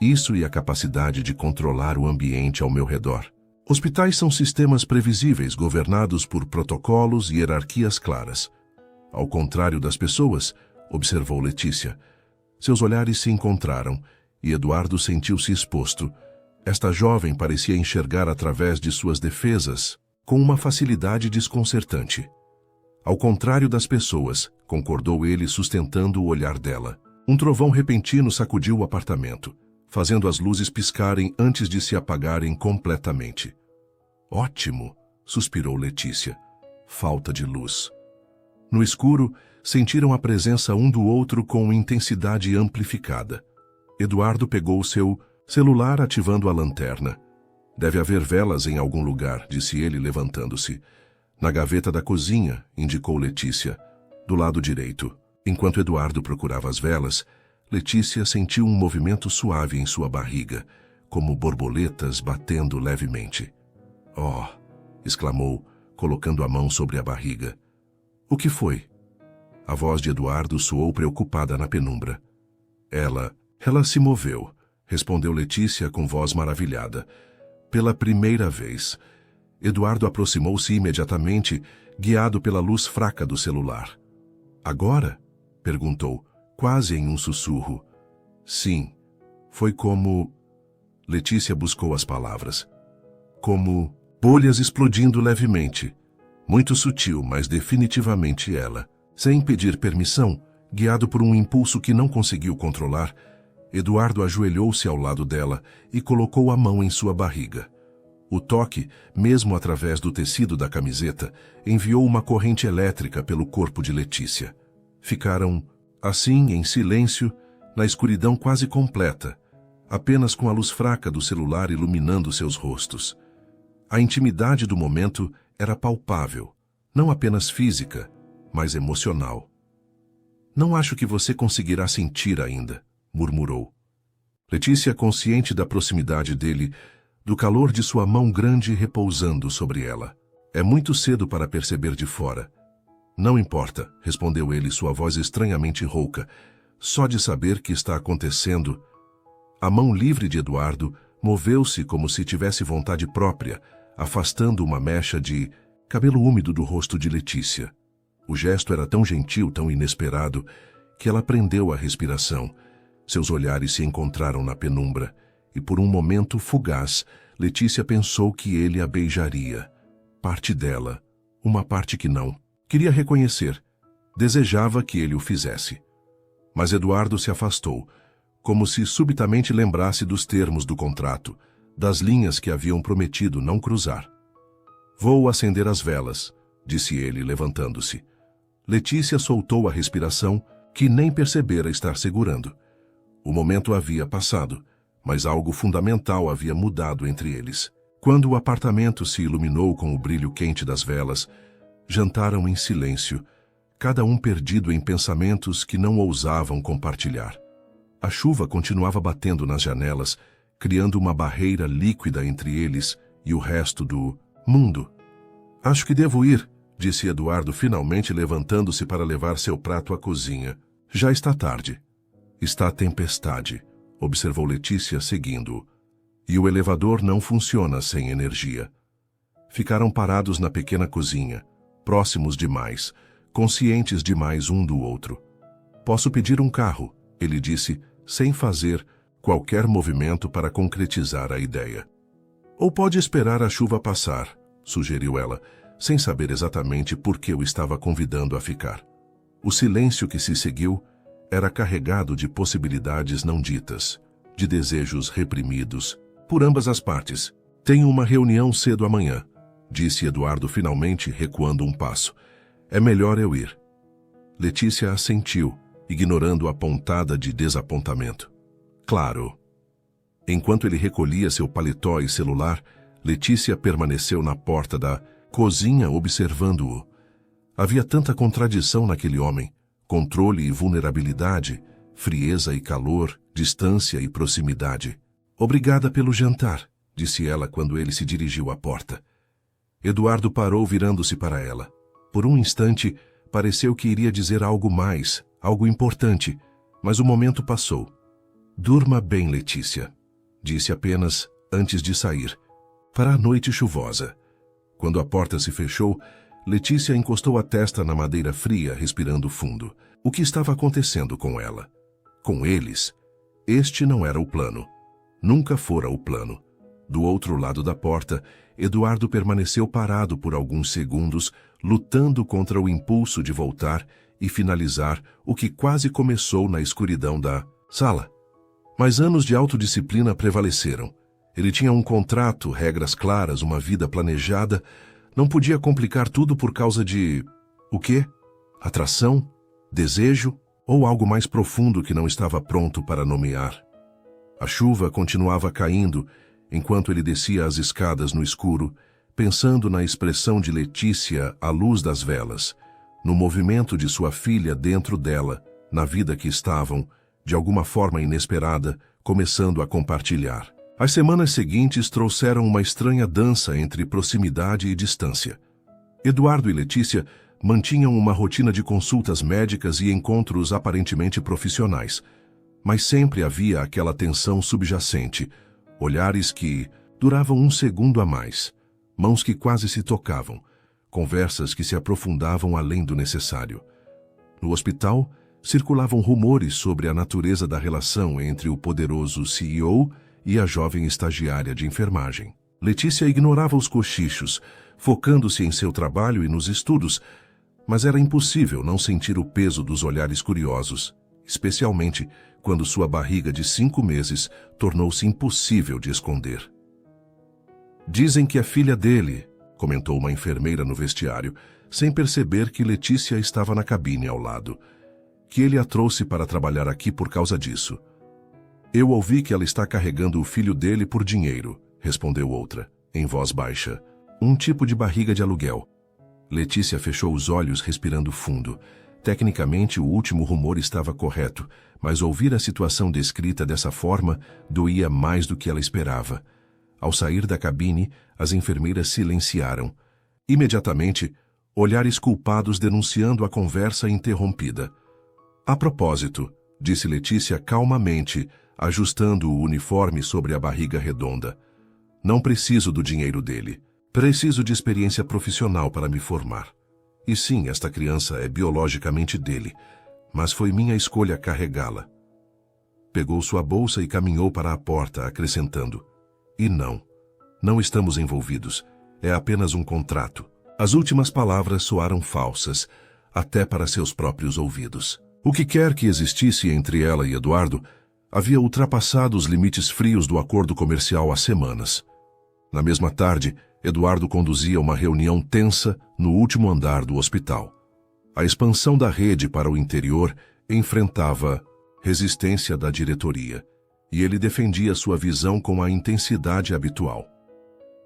"Isso e a capacidade de controlar o ambiente ao meu redor." Hospitais são sistemas previsíveis, governados por protocolos e hierarquias claras. Ao contrário das pessoas, observou Letícia. Seus olhares se encontraram e Eduardo sentiu-se exposto. Esta jovem parecia enxergar através de suas defesas, com uma facilidade desconcertante. "Ao contrário das pessoas", concordou ele, sustentando o olhar dela. Um trovão repentino sacudiu o apartamento, fazendo as luzes piscarem antes de se apagarem completamente. "Ótimo", suspirou Letícia. "Falta de luz." No escuro, sentiram a presença um do outro com intensidade amplificada. Eduardo pegou o seu celular ativando a lanterna. "Deve haver velas em algum lugar", disse ele levantando-se. "Na gaveta da cozinha", indicou Letícia, do lado direito. Enquanto Eduardo procurava as velas, Letícia sentiu um movimento suave em sua barriga, como borboletas batendo levemente. "Oh!" exclamou, colocando a mão sobre a barriga. "O que foi?" A voz de Eduardo soou preocupada na penumbra. Ela se moveu", respondeu Letícia com voz maravilhada. "Pela primeira vez." Eduardo aproximou-se imediatamente, guiado pela luz fraca do celular. "Agora?" Perguntou, quase em um sussurro. Sim, foi como... Letícia buscou as palavras. Como bolhas explodindo levemente. Muito sutil, mas definitivamente ela. Sem pedir permissão, guiado por um impulso que não conseguiu controlar, Eduardo ajoelhou-se ao lado dela e colocou a mão em sua barriga. O toque, mesmo através do tecido da camiseta, enviou uma corrente elétrica pelo corpo de Letícia. Ficaram, assim, em silêncio, na escuridão quase completa, apenas com a luz fraca do celular iluminando seus rostos. A intimidade do momento era palpável, não apenas física, mas emocional. Não acho que você conseguirá sentir ainda, murmurou. Letícia, consciente da proximidade dele, do calor de sua mão grande repousando sobre ela. É muito cedo para perceber de fora. Não importa, respondeu ele, sua voz estranhamente rouca. Só de saber que está acontecendo. A mão livre de Eduardo moveu-se como se tivesse vontade própria, afastando uma mecha de cabelo úmido do rosto de Letícia. O gesto era tão gentil, tão inesperado, que ela prendeu a respiração. Seus olhares se encontraram na penumbra, e por um momento fugaz, Letícia pensou que ele a beijaria. Parte dela, uma parte que não. Queria reconhecer. Desejava que ele o fizesse. Mas Eduardo se afastou, como se subitamente lembrasse dos termos do contrato, das linhas que haviam prometido não cruzar. Vou acender as velas, disse ele, levantando-se. Letícia soltou a respiração, que nem percebera estar segurando. O momento havia passado, mas algo fundamental havia mudado entre eles. Quando o apartamento se iluminou com o brilho quente das velas, jantaram em silêncio, cada um perdido em pensamentos que não ousavam compartilhar. A chuva continuava batendo nas janelas, criando uma barreira líquida entre eles e o resto do mundo. Acho que devo ir, disse Eduardo, finalmente levantando-se para levar seu prato à cozinha. Já está tarde. Está tempestade, observou Letícia, seguindo-o. E o elevador não funciona sem energia. Ficaram parados na pequena cozinha, próximos demais, conscientes demais um do outro. Posso pedir um carro, ele disse, sem fazer qualquer movimento para concretizar a ideia. Ou pode esperar a chuva passar, sugeriu ela, sem saber exatamente por que o estava convidando a ficar. O silêncio que se seguiu era carregado de possibilidades não ditas, de desejos reprimidos, por ambas as partes. Tenho uma reunião cedo amanhã, disse Eduardo finalmente, recuando um passo. É melhor eu ir. Letícia assentiu, ignorando a pontada de desapontamento. Claro. Enquanto ele recolhia seu paletó e celular, Letícia permaneceu na porta da cozinha observando-o. Havia tanta contradição naquele homem, controle e vulnerabilidade, frieza e calor, distância e proximidade. Obrigada pelo jantar, disse ela quando ele se dirigiu à porta. Eduardo parou virando-se para ela. Por um instante, pareceu que iria dizer algo mais, algo importante, mas o momento passou. Durma bem, Letícia, disse apenas antes de sair, para a noite chuvosa. Quando a porta se fechou, Letícia encostou a testa na madeira fria, respirando fundo. O que estava acontecendo com ela? Com eles? Este não era o plano. Nunca fora o plano. Do outro lado da porta, Eduardo permaneceu parado por alguns segundos, lutando contra o impulso de voltar e finalizar o que quase começou na escuridão da sala. Mas anos de autodisciplina prevaleceram. Ele tinha um contrato, regras claras, uma vida planejada. Não podia complicar tudo por causa de... o quê? Atração? Desejo? Ou algo mais profundo que não estava pronto para nomear? A chuva continuava caindo, enquanto ele descia as escadas no escuro, pensando na expressão de Letícia à luz das velas, no movimento de sua filha dentro dela, na vida que estavam, de alguma forma inesperada, começando a compartilhar. As semanas seguintes trouxeram uma estranha dança entre proximidade e distância. Eduardo e Letícia mantinham uma rotina de consultas médicas e encontros aparentemente profissionais, mas sempre havia aquela tensão subjacente, olhares que duravam um segundo a mais, mãos que quase se tocavam, conversas que se aprofundavam além do necessário. No hospital, Circulavam rumores sobre a natureza da relação entre o poderoso CEO e a jovem estagiária de enfermagem. Letícia ignorava os cochichos, focando-se em seu trabalho e nos estudos, mas era impossível não sentir o peso dos olhares curiosos, especialmente quando sua barriga de 5 meses tornou-se impossível de esconder. Dizem que é filha dele, comentou uma enfermeira no vestiário, sem perceber que Letícia estava na cabine ao lado. Que ele a trouxe para trabalhar aqui por causa disso. Eu ouvi que ela está carregando o filho dele por dinheiro, respondeu outra, em voz baixa. Um tipo de barriga de aluguel. Letícia fechou os olhos, respirando fundo. Tecnicamente, o último rumor estava correto, mas ouvir a situação descrita dessa forma doía mais do que ela esperava. Ao sair da cabine, as enfermeiras silenciaram. Imediatamente, olhares culpados denunciando a conversa interrompida. A propósito, disse Letícia calmamente, ajustando o uniforme sobre a barriga redonda. Não preciso do dinheiro dele. Preciso de experiência profissional para me formar. E sim, esta criança é biologicamente dele, mas foi minha escolha carregá-la. Pegou sua bolsa e caminhou para a porta, acrescentando. E não estamos envolvidos. É apenas um contrato. As últimas palavras soaram falsas, até para seus próprios ouvidos. O que quer que existisse entre ela e Eduardo havia ultrapassado os limites frios do acordo comercial há semanas. Na mesma tarde, Eduardo conduzia uma reunião tensa no último andar do hospital. A expansão da rede para o interior enfrentava resistência da diretoria, e ele defendia sua visão com a intensidade habitual.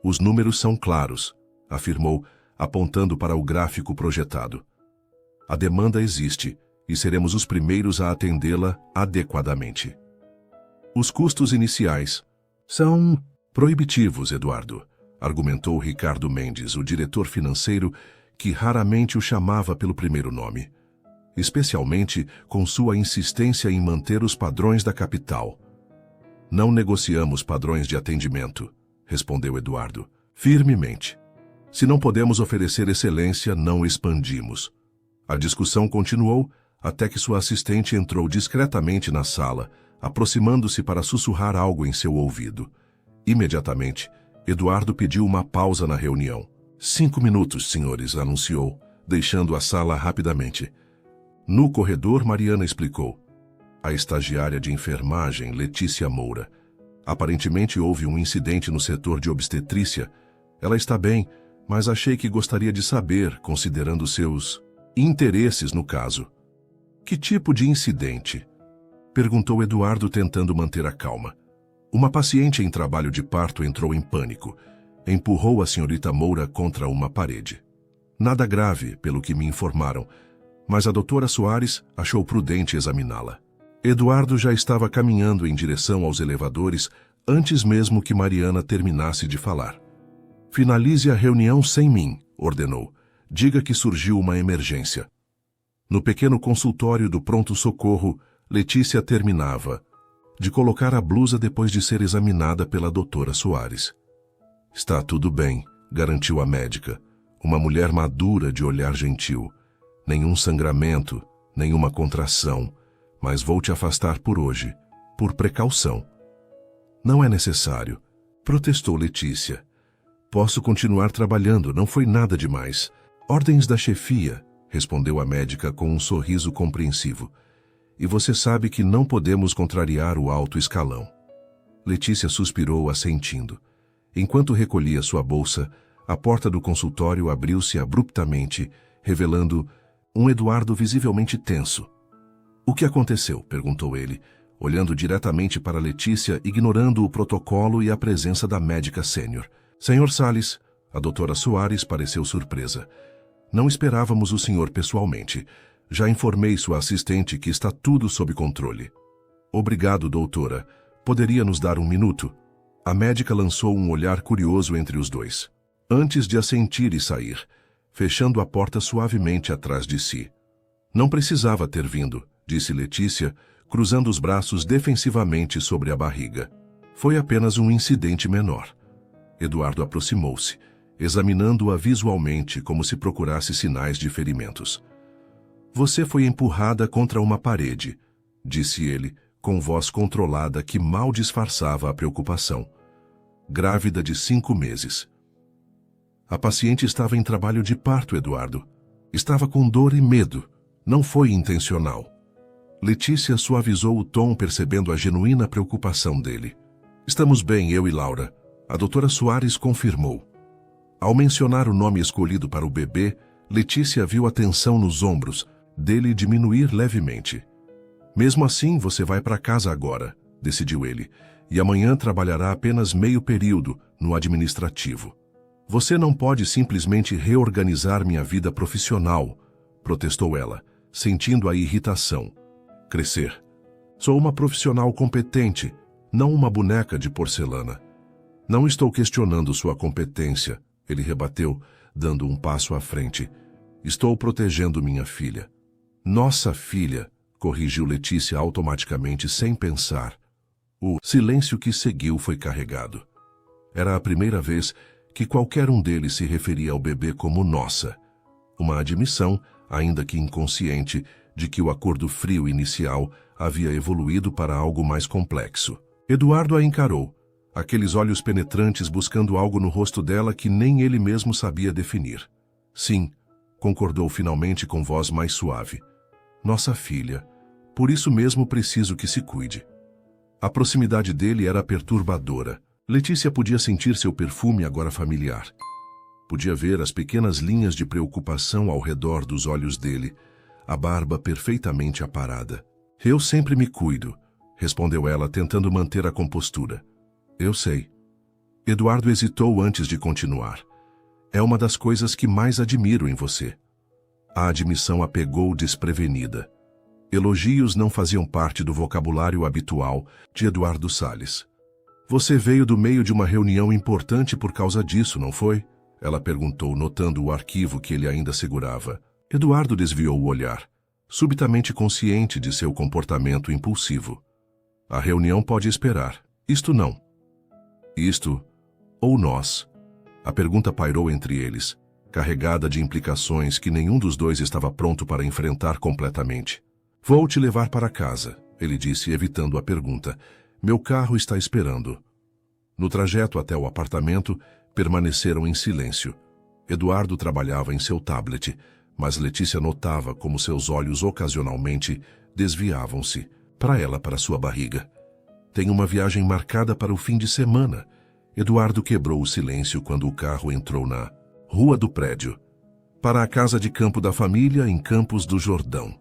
Os números são claros, afirmou, apontando para o gráfico projetado. A demanda existe, e seremos os primeiros a atendê-la adequadamente. Os custos iniciais são proibitivos, Eduardo, argumentou Ricardo Mendes, o diretor financeiro, que raramente o chamava pelo primeiro nome, especialmente com sua insistência em manter os padrões da capital. Não negociamos padrões de atendimento, respondeu Eduardo, firmemente. Se não podemos oferecer excelência, não expandimos. A discussão continuou até que sua assistente entrou discretamente na sala, aproximando-se para sussurrar algo em seu ouvido. Imediatamente, Eduardo pediu uma pausa na reunião. 5 minutos, senhores, anunciou, deixando a sala rapidamente. No corredor, Mariana explicou. A estagiária de enfermagem, Letícia Moura. Aparentemente houve um incidente no setor de obstetrícia. Ela está bem, mas achei que gostaria de saber, considerando seus interesses no caso. Que tipo de incidente? Perguntou Eduardo, tentando manter a calma. Uma paciente em trabalho de parto entrou em pânico. Empurrou a senhorita Moura contra uma parede. Nada grave, pelo que me informaram, mas a doutora Soares achou prudente examiná-la. Eduardo já estava caminhando em direção aos elevadores antes mesmo que Mariana terminasse de falar. Finalize a reunião sem mim, ordenou. Diga que surgiu uma emergência. No pequeno consultório do pronto-socorro, Letícia terminava de colocar a blusa depois de ser examinada pela doutora Soares. Está tudo bem, garantiu a médica, uma mulher madura de olhar gentil. Nenhum sangramento, nenhuma contração, mas vou te afastar por hoje, por precaução. Não é necessário, protestou Letícia. Posso continuar trabalhando, não foi nada demais. Ordens da chefia, respondeu a médica com um sorriso compreensivo. E você sabe que não podemos contrariar o alto escalão. Letícia suspirou, assentindo. Enquanto recolhia sua bolsa, a porta do consultório abriu-se abruptamente, revelando um Eduardo visivelmente tenso. O que aconteceu? Perguntou ele, olhando diretamente para Letícia, ignorando o protocolo e a presença da médica sênior. Senhor Salles, a doutora Soares pareceu surpresa. Não esperávamos o senhor pessoalmente. Já informei sua assistente que está tudo sob controle. Obrigado, doutora. Poderia nos dar um minuto? A médica lançou um olhar curioso entre os dois, antes de assentir e sair, fechando a porta suavemente atrás de si. Não precisava ter vindo, disse Letícia, cruzando os braços defensivamente sobre a barriga. Foi apenas um incidente menor. Eduardo aproximou-se, examinando-a visualmente como se procurasse sinais de ferimentos. Você foi empurrada contra uma parede, disse ele, com voz controlada que mal disfarçava a preocupação. Grávida de 5 meses. A paciente estava em trabalho de parto, Eduardo. Estava com dor e medo. Não foi intencional. Letícia suavizou o tom, percebendo a genuína preocupação dele. Estamos bem, eu e Laura. A doutora Soares confirmou. Ao mencionar o nome escolhido para o bebê, Letícia viu a tensão nos ombros dele diminuir levemente. Mesmo assim, você vai para casa agora, decidiu ele, e amanhã trabalhará apenas meio período no administrativo. Você não pode simplesmente reorganizar minha vida profissional, protestou ela, sentindo a irritação. Crescer. Sou uma profissional competente, não uma boneca de porcelana. Não estou questionando sua competência, ele rebateu, dando um passo à frente. Estou protegendo minha filha. Nossa filha, corrigiu Letícia automaticamente sem pensar. O silêncio que seguiu foi carregado. Era a primeira vez que qualquer um deles se referia ao bebê como nossa. Uma admissão, ainda que inconsciente, de que o acordo frio inicial havia evoluído para algo mais complexo. Eduardo a encarou, aqueles olhos penetrantes buscando algo no rosto dela que nem ele mesmo sabia definir. Sim, concordou finalmente com voz mais suave. Nossa filha, por isso mesmo preciso que se cuide. A proximidade dele era perturbadora. Letícia podia sentir seu perfume agora familiar. Podia ver as pequenas linhas de preocupação ao redor dos olhos dele, a barba perfeitamente aparada. Eu sempre me cuido, respondeu ela, tentando manter a compostura. Eu sei. Eduardo hesitou antes de continuar. É uma das coisas que mais admiro em você. A admissão a pegou desprevenida. Elogios não faziam parte do vocabulário habitual de Eduardo Salles. Você veio do meio de uma reunião importante por causa disso, não foi? Ela perguntou, notando o arquivo que ele ainda segurava. Eduardo desviou o olhar, subitamente consciente de seu comportamento impulsivo. A reunião pode esperar. Isto não. Isto, ou nós. A pergunta pairou entre eles, carregada de implicações que nenhum dos dois estava pronto para enfrentar completamente. Vou te levar para casa, ele disse, evitando a pergunta. Meu carro está esperando. No trajeto até o apartamento, permaneceram em silêncio. Eduardo trabalhava em seu tablet, mas Letícia notava como seus olhos ocasionalmente desviavam-se, para sua barriga. Tem uma viagem marcada para o fim de semana. Eduardo quebrou o silêncio quando o carro entrou na rua do prédio, para a casa de campo da família em Campos do Jordão.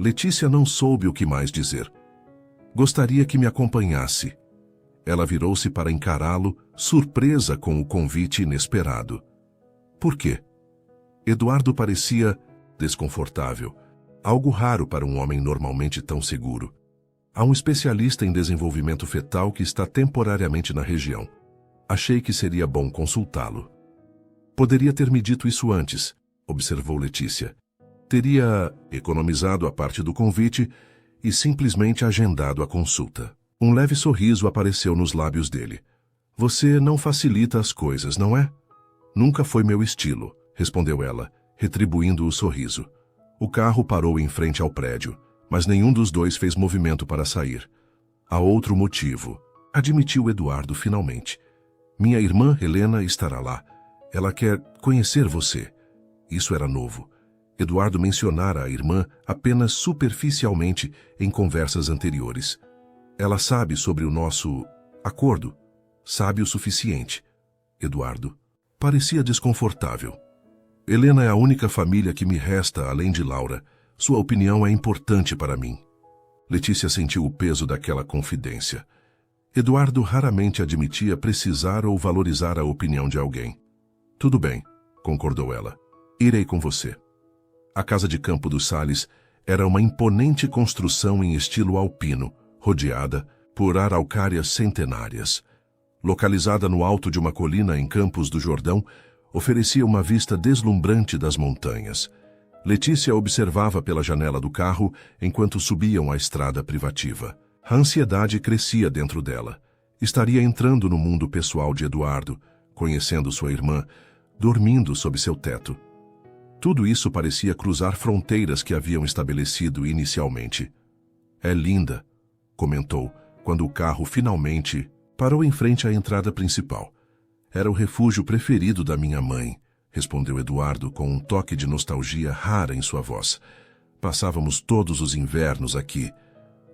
Letícia não soube o que mais dizer. Gostaria que me acompanhasse. Ela virou-se para encará-lo, surpresa com o convite inesperado. Por quê? Eduardo parecia desconfortável, algo raro para um homem normalmente tão seguro. Há um especialista em desenvolvimento fetal que está temporariamente na região. Achei que seria bom consultá-lo. Poderia ter me dito isso antes, observou Letícia. Teria economizado a parte do convite e simplesmente agendado a consulta. Um leve sorriso apareceu nos lábios dele. Você não facilita as coisas, não é? Nunca foi meu estilo, respondeu ela, retribuindo o sorriso. O carro parou em frente ao prédio, mas nenhum dos dois fez movimento para sair. Há outro motivo, admitiu Eduardo finalmente. Minha irmã Helena estará lá. Ela quer conhecer você. Isso era novo. Eduardo mencionara a irmã apenas superficialmente em conversas anteriores. Ela sabe sobre o nosso acordo. Sabe o suficiente. Eduardo parecia desconfortável. Helena é a única família que me resta além de Laura. Sua opinião é importante para mim. Letícia sentiu o peso daquela confidência. Eduardo raramente admitia precisar ou valorizar a opinião de alguém. Tudo bem, concordou ela. Irei com você. A casa de campo dos Salles era uma imponente construção em estilo alpino, rodeada por araucárias centenárias. Localizada no alto de uma colina em Campos do Jordão, oferecia uma vista deslumbrante das montanhas. Letícia observava pela janela do carro enquanto subiam a estrada privativa. A ansiedade crescia dentro dela. Estaria entrando no mundo pessoal de Eduardo, conhecendo sua irmã, dormindo sob seu teto. Tudo isso parecia cruzar fronteiras que haviam estabelecido inicialmente. É linda, comentou, quando o carro finalmente parou em frente à entrada principal. Era o refúgio preferido da minha mãe, respondeu Eduardo com um toque de nostalgia rara em sua voz. Passávamos todos os invernos aqui.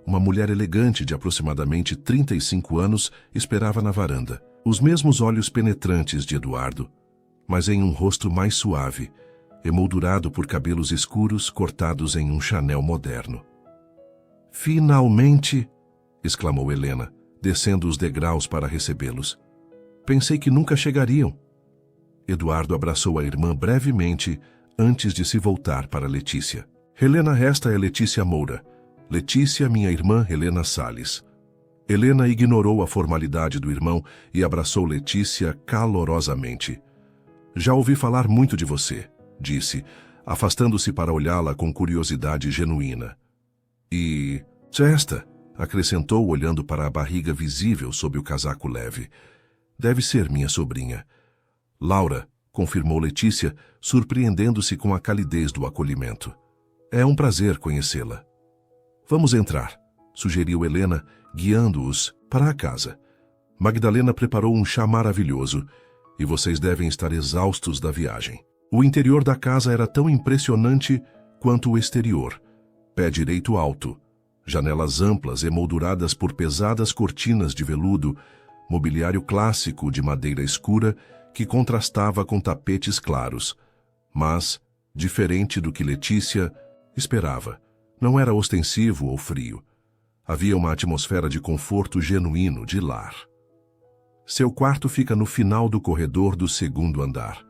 Uma mulher elegante de aproximadamente 35 anos esperava na varanda. Os mesmos olhos penetrantes de Eduardo, mas em um rosto mais suave, emoldurado por cabelos escuros cortados em um Chanel moderno. Finalmente! Exclamou Helena, descendo os degraus para recebê-los. Pensei que nunca chegariam. Eduardo abraçou a irmã brevemente antes de se voltar para Letícia. Helena, esta é Letícia Moura. Letícia, minha irmã Helena Salles. Helena ignorou a formalidade do irmão e abraçou Letícia calorosamente. Já ouvi falar muito de você, disse, afastando-se para olhá-la com curiosidade genuína. E esta, acrescentou olhando para a barriga visível sob o casaco leve. Deve ser minha sobrinha. Laura, confirmou Letícia, surpreendendo-se com a calidez do acolhimento. É um prazer conhecê-la. Vamos entrar, sugeriu Helena, guiando-os para a casa. Magdalena preparou um chá maravilhoso e vocês devem estar exaustos da viagem. O interior da casa era tão impressionante quanto o exterior. Pé direito alto, janelas amplas emolduradas por pesadas cortinas de veludo, mobiliário clássico de madeira escura que contrastava com tapetes claros. Mas, diferente do que Letícia esperava, não era ostensivo ou frio. Havia uma atmosfera de conforto genuíno de lar. Seu quarto fica no final do corredor do segundo andar,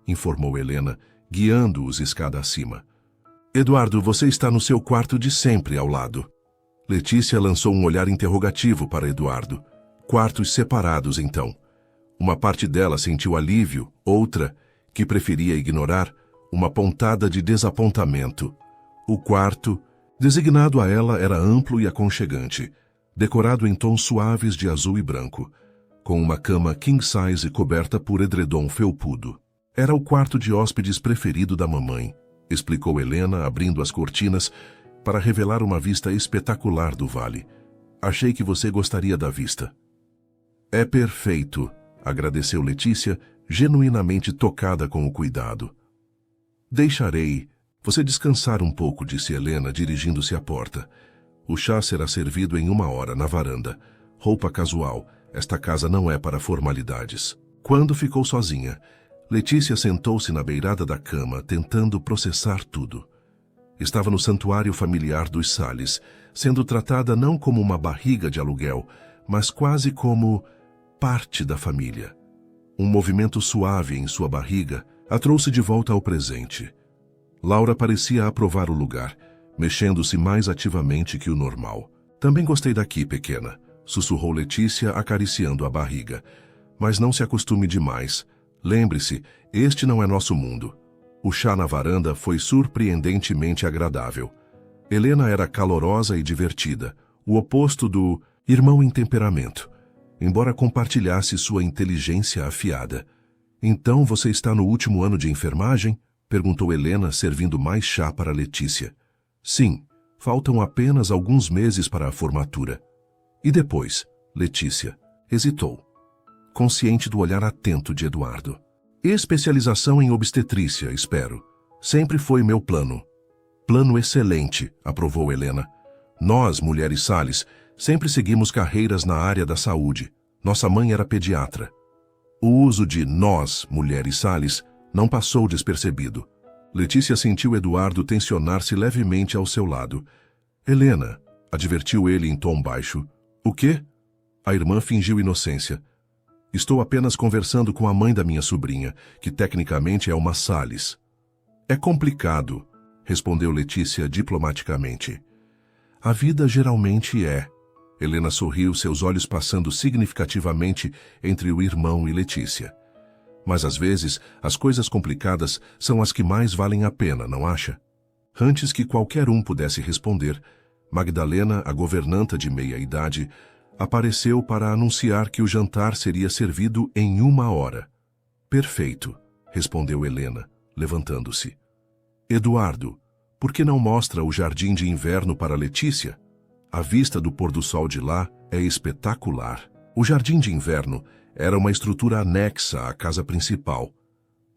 informou Helena, guiando-os escada acima. Eduardo, você está no seu quarto de sempre ao lado. Letícia lançou um olhar interrogativo para Eduardo. Quartos separados, então. Uma parte dela sentiu alívio, outra, que preferia ignorar, uma pontada de desapontamento. O quarto, designado a ela, era amplo e aconchegante, decorado em tons suaves de azul e branco, com uma cama king size coberta por edredom felpudo. Era o quarto de hóspedes preferido da mamãe, explicou Helena, abrindo as cortinas para revelar uma vista espetacular do vale. Achei que você gostaria da vista. É perfeito, agradeceu Letícia, genuinamente tocada com o cuidado. Deixarei você descansar um pouco, disse Helena, dirigindo-se à porta. O chá será servido em 1 hora na varanda. Roupa casual. Esta casa não é para formalidades. Quando ficou sozinha, Letícia sentou-se na beirada da cama, tentando processar tudo. Estava no santuário familiar dos Salles, sendo tratada não como uma barriga de aluguel, mas quase como parte da família. Um movimento suave em sua barriga a trouxe de volta ao presente. Laura parecia aprovar o lugar, mexendo-se mais ativamente que o normal. Também gostei daqui, pequena, sussurrou Letícia, acariciando a barriga. Mas não se acostume demais. Lembre-se, este não é nosso mundo. O chá na varanda foi surpreendentemente agradável. Helena era calorosa e divertida, o oposto do irmão em temperamento, embora compartilhasse sua inteligência afiada. Então você está no último ano de enfermagem? Perguntou Helena, servindo mais chá para Letícia. Sim, faltam apenas alguns meses para a formatura. E depois, Letícia hesitou, consciente do olhar atento de Eduardo. Especialização em obstetrícia, espero. Sempre foi meu plano. Plano excelente, aprovou Helena. Nós, mulheres Salles, sempre seguimos carreiras na área da saúde. Nossa mãe era pediatra. O uso de nós, mulheres Salles, não passou despercebido. Letícia sentiu Eduardo tensionar-se levemente ao seu lado. Helena, advertiu ele em tom baixo. O quê? A irmã fingiu inocência. Estou apenas conversando com a mãe da minha sobrinha, que tecnicamente é uma Salles. É complicado, respondeu Letícia diplomaticamente. A vida geralmente é. Helena sorriu, seus olhos passando significativamente entre o irmão e Letícia. Mas às vezes, as coisas complicadas são as que mais valem a pena, não acha? Antes que qualquer um pudesse responder, Magdalena, a governanta de meia-idade, apareceu para anunciar que o jantar seria servido em 1 hora. Perfeito, respondeu Helena, levantando-se. Eduardo, por que não mostra o jardim de inverno para Letícia? A vista do pôr do sol de lá é espetacular. O jardim de inverno era uma estrutura anexa à casa principal.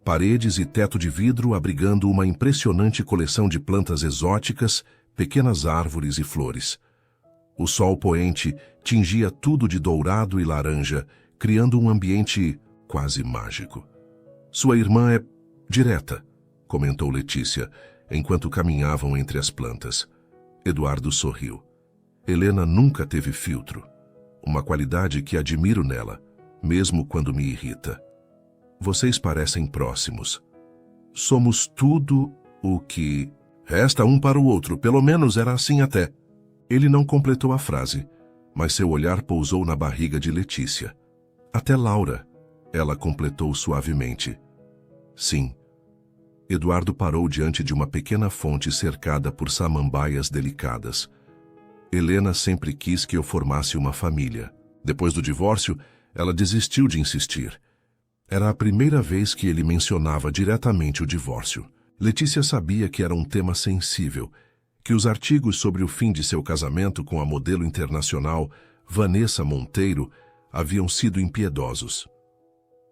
Paredes e teto de vidro abrigando uma impressionante coleção de plantas exóticas, pequenas árvores e flores. O sol poente tingia tudo de dourado e laranja, criando um ambiente quase mágico. Sua irmã é direta, comentou Letícia, enquanto caminhavam entre as plantas. Eduardo sorriu. Helena nunca teve filtro. Uma qualidade que admiro nela, mesmo quando me irrita. Vocês parecem próximos. Somos tudo o que... Resta um para o outro, pelo menos era assim até. Ele não completou a frase, mas seu olhar pousou na barriga de Letícia. Até Laura, ela completou suavemente. Sim. Eduardo parou diante de uma pequena fonte cercada por samambaias delicadas. Helena sempre quis que eu formasse uma família. Depois do divórcio, ela desistiu de insistir. Era a primeira vez que ele mencionava diretamente o divórcio. Letícia sabia que era um tema sensível, que os artigos sobre o fim de seu casamento com a modelo internacional Vanessa Monteiro haviam sido impiedosos.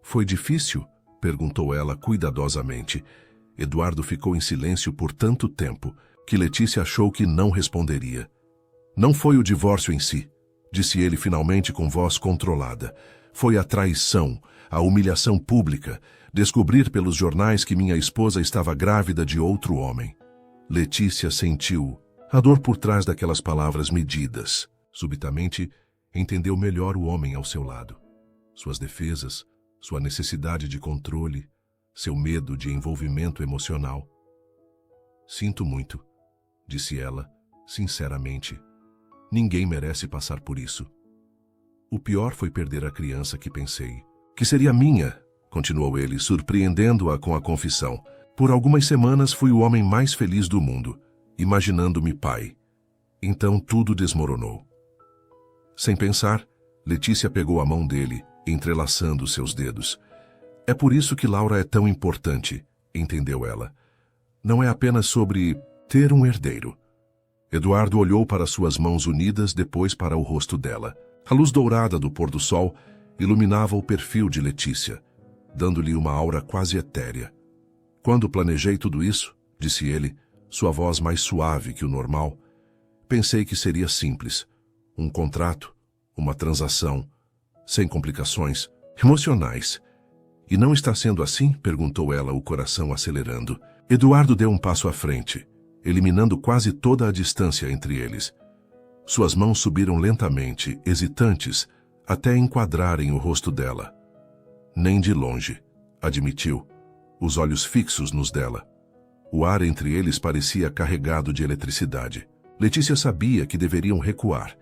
Foi difícil? Perguntou ela cuidadosamente. Eduardo ficou em silêncio por tanto tempo que Letícia achou que não responderia. Não foi o divórcio em si, disse ele finalmente com voz controlada. Foi a traição, a humilhação pública, descobrir pelos jornais que minha esposa estava grávida de outro homem. Letícia sentiu a dor por trás daquelas palavras medidas. Subitamente, entendeu melhor o homem ao seu lado. Suas defesas, sua necessidade de controle, seu medo de envolvimento emocional. Sinto muito, disse ela, sinceramente. Ninguém merece passar por isso. O pior foi perder a criança que pensei. Que seria minha, continuou ele, surpreendendo-a com a confissão. Por algumas semanas fui o homem mais feliz do mundo, imaginando-me pai. Então tudo desmoronou. Sem pensar, Letícia pegou a mão dele, entrelaçando seus dedos. É por isso que Laura é tão importante, entendeu ela. Não é apenas sobre ter um herdeiro. Eduardo olhou para suas mãos unidas, depois para o rosto dela. A luz dourada do pôr do sol iluminava o perfil de Letícia, dando-lhe uma aura quase etérea. Quando planejei tudo isso, disse ele, sua voz mais suave que o normal, pensei que seria simples. Um contrato, uma transação, sem complicações, emocionais. E não está sendo assim? Perguntou ela, o coração acelerando. Eduardo deu um passo à frente, eliminando quase toda a distância entre eles. Suas mãos subiram lentamente, hesitantes, até enquadrarem o rosto dela. Nem de longe, admitiu, os olhos fixos nos dela. O ar entre eles parecia carregado de eletricidade. Letícia sabia que deveriam recuar,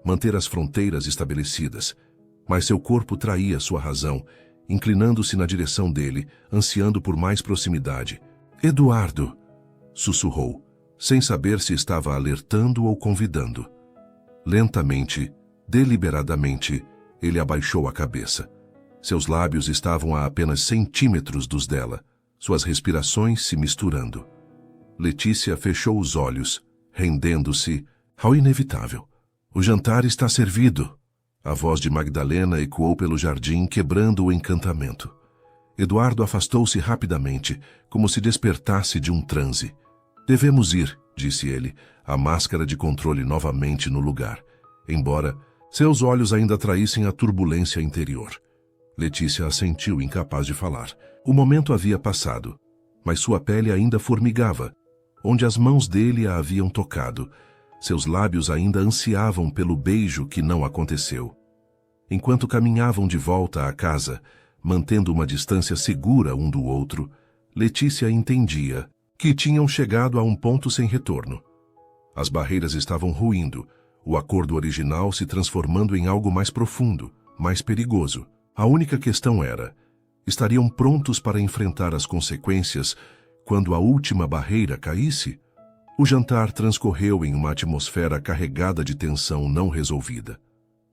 manter as fronteiras estabelecidas, mas seu corpo traía sua razão, inclinando-se na direção dele, ansiando por mais proximidade. Eduardo, sussurrou, sem saber se estava alertando ou convidando. Lentamente, deliberadamente, ele abaixou a cabeça. Seus lábios estavam a apenas centímetros dos dela, suas respirações se misturando. Letícia fechou os olhos, rendendo-se ao inevitável. O jantar está servido. A voz de Magdalena ecoou pelo jardim, quebrando o encantamento. Eduardo afastou-se rapidamente, como se despertasse de um transe. Devemos ir, disse ele, a máscara de controle novamente no lugar, embora seus olhos ainda traíssem a turbulência interior. Letícia assentiu, incapaz de falar. O momento havia passado, mas sua pele ainda formigava, onde as mãos dele a haviam tocado. Seus lábios ainda ansiavam pelo beijo que não aconteceu. Enquanto caminhavam de volta à casa, mantendo uma distância segura um do outro, Letícia entendia que tinham chegado a um ponto sem retorno. As barreiras estavam ruindo, o acordo original se transformando em algo mais profundo, mais perigoso. A única questão era, estariam prontos para enfrentar as consequências quando a última barreira caísse? O jantar transcorreu em uma atmosfera carregada de tensão não resolvida.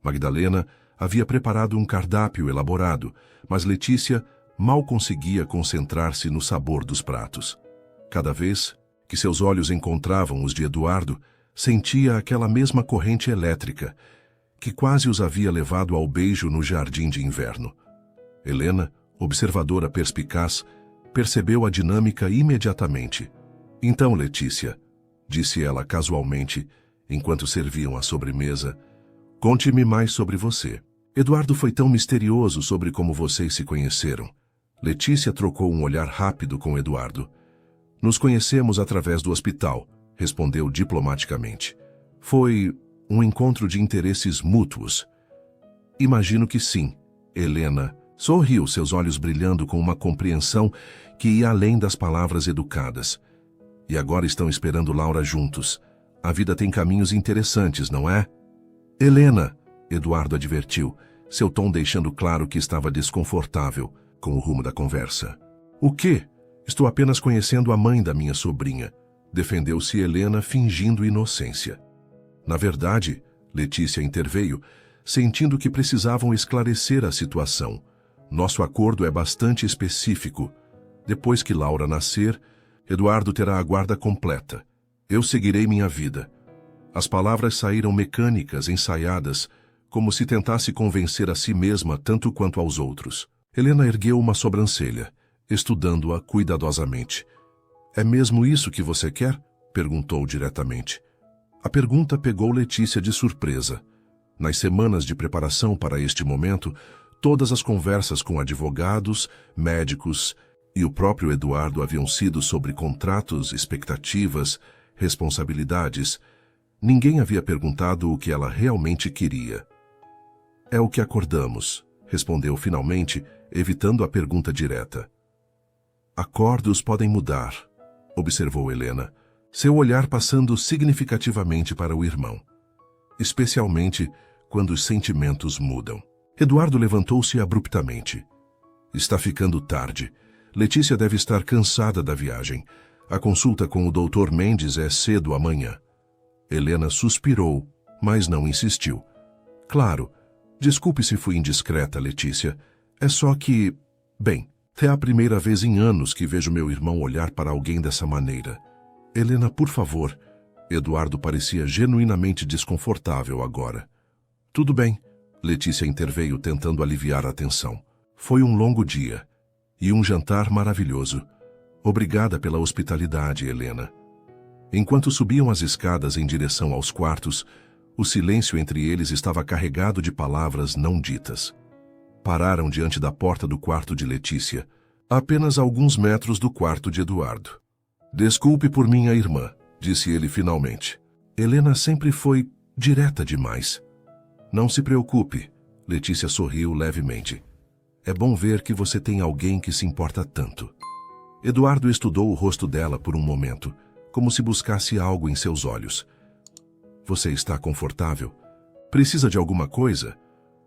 Magdalena havia preparado um cardápio elaborado, mas Letícia mal conseguia concentrar-se no sabor dos pratos. Cada vez que seus olhos encontravam os de Eduardo, sentia aquela mesma corrente elétrica que quase os havia levado ao beijo no jardim de inverno. Helena, observadora perspicaz, percebeu a dinâmica imediatamente. Então, Letícia, disse ela casualmente, enquanto serviam a sobremesa, conte-me mais sobre você. Eduardo foi tão misterioso sobre como vocês se conheceram. Letícia trocou um olhar rápido com Eduardo. Nos conhecemos através do hospital, respondeu diplomaticamente. Foi um encontro de interesses mútuos. Imagino que sim. Helena sorriu, seus olhos brilhando com uma compreensão que ia além das palavras educadas. E agora estão esperando Laura juntos. A vida tem caminhos interessantes, não é? Helena, Eduardo advertiu, seu tom deixando claro que estava desconfortável com o rumo da conversa. O quê? Estou apenas conhecendo a mãe da minha sobrinha, defendeu-se Helena fingindo inocência. Na verdade, Letícia interveio, sentindo que precisavam esclarecer a situação. Nosso acordo é bastante específico. Depois que Laura nascer, Eduardo terá a guarda completa. Eu seguirei minha vida. As palavras saíram mecânicas, ensaiadas, como se tentasse convencer a si mesma tanto quanto aos outros. Helena ergueu uma sobrancelha, estudando-a cuidadosamente. É mesmo isso que você quer? Perguntou diretamente. A pergunta pegou Letícia de surpresa. Nas semanas de preparação para este momento, todas as conversas com advogados, médicos e o próprio Eduardo haviam sido sobre contratos, expectativas, responsabilidades. Ninguém havia perguntado o que ela realmente queria. É o que acordamos, respondeu finalmente, evitando a pergunta direta. Acordos podem mudar, observou Helena, seu olhar passando significativamente para o irmão. Especialmente quando os sentimentos mudam. Eduardo levantou-se abruptamente. Está ficando tarde. Letícia deve estar cansada da viagem. A consulta com o Dr. Mendes é cedo amanhã. Helena suspirou, mas não insistiu. Claro, desculpe se fui indiscreta, Letícia. É só que... Bem, é a primeira vez em anos que vejo meu irmão olhar para alguém dessa maneira. Helena, por favor. Eduardo parecia genuinamente desconfortável agora. Tudo bem, Letícia interveio tentando aliviar a tensão. Foi um longo dia e um jantar maravilhoso. Obrigada pela hospitalidade, Helena. Enquanto subiam as escadas em direção aos quartos, o silêncio entre eles estava carregado de palavras não ditas. Pararam diante da porta do quarto de Letícia, a apenas alguns metros do quarto de Eduardo. Desculpe por minha irmã, disse ele finalmente. Helena sempre foi direta demais. Não se preocupe, Letícia sorriu levemente. É bom ver que você tem alguém que se importa tanto. Eduardo estudou o rosto dela por um momento, como se buscasse algo em seus olhos. Você está confortável? Precisa de alguma coisa?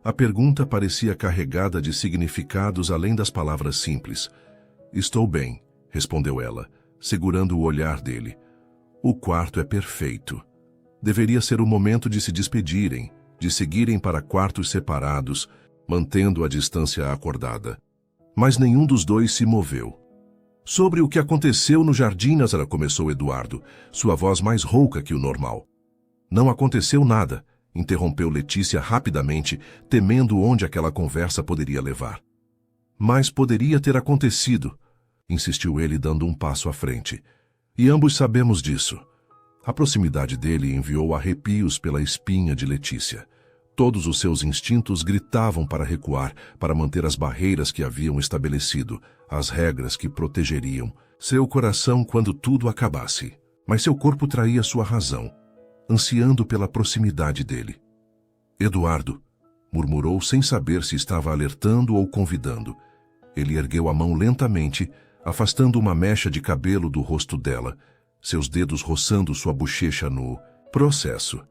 A pergunta parecia carregada de significados além das palavras simples. Estou bem, respondeu ela, segurando o olhar dele. O quarto é perfeito. Deveria ser o momento de se despedirem, de seguirem para quartos separados, mantendo a distância acordada. Mas nenhum dos dois se moveu. Sobre o que aconteceu no jardim, Nazaré, começou Eduardo, sua voz mais rouca que o normal. Não aconteceu nada, interrompeu Letícia rapidamente, temendo onde aquela conversa poderia levar. Mas poderia ter acontecido, insistiu ele dando um passo à frente. E ambos sabemos disso. A proximidade dele enviou arrepios pela espinha de Letícia. Todos os seus instintos gritavam para recuar, para manter as barreiras que haviam estabelecido, as regras que protegeriam seu coração quando tudo acabasse. Mas seu corpo traía sua razão, ansiando pela proximidade dele. Eduardo, murmurou sem saber se estava alertando ou convidando. Ele ergueu a mão lentamente, afastando uma mecha de cabelo do rosto dela, seus dedos roçando sua bochecha no processo.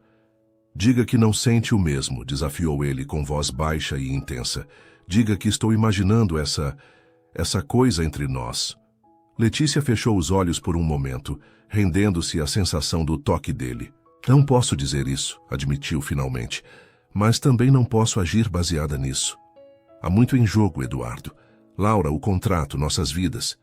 Diga que não sente o mesmo, desafiou ele com voz baixa e intensa. Diga que estou imaginando essa coisa entre nós. Letícia fechou os olhos por um momento, rendendo-se à sensação do toque dele. Não posso dizer isso, admitiu finalmente, mas também não posso agir baseada nisso. Há muito em jogo, Eduardo. Laura, o contrato, nossas vidas.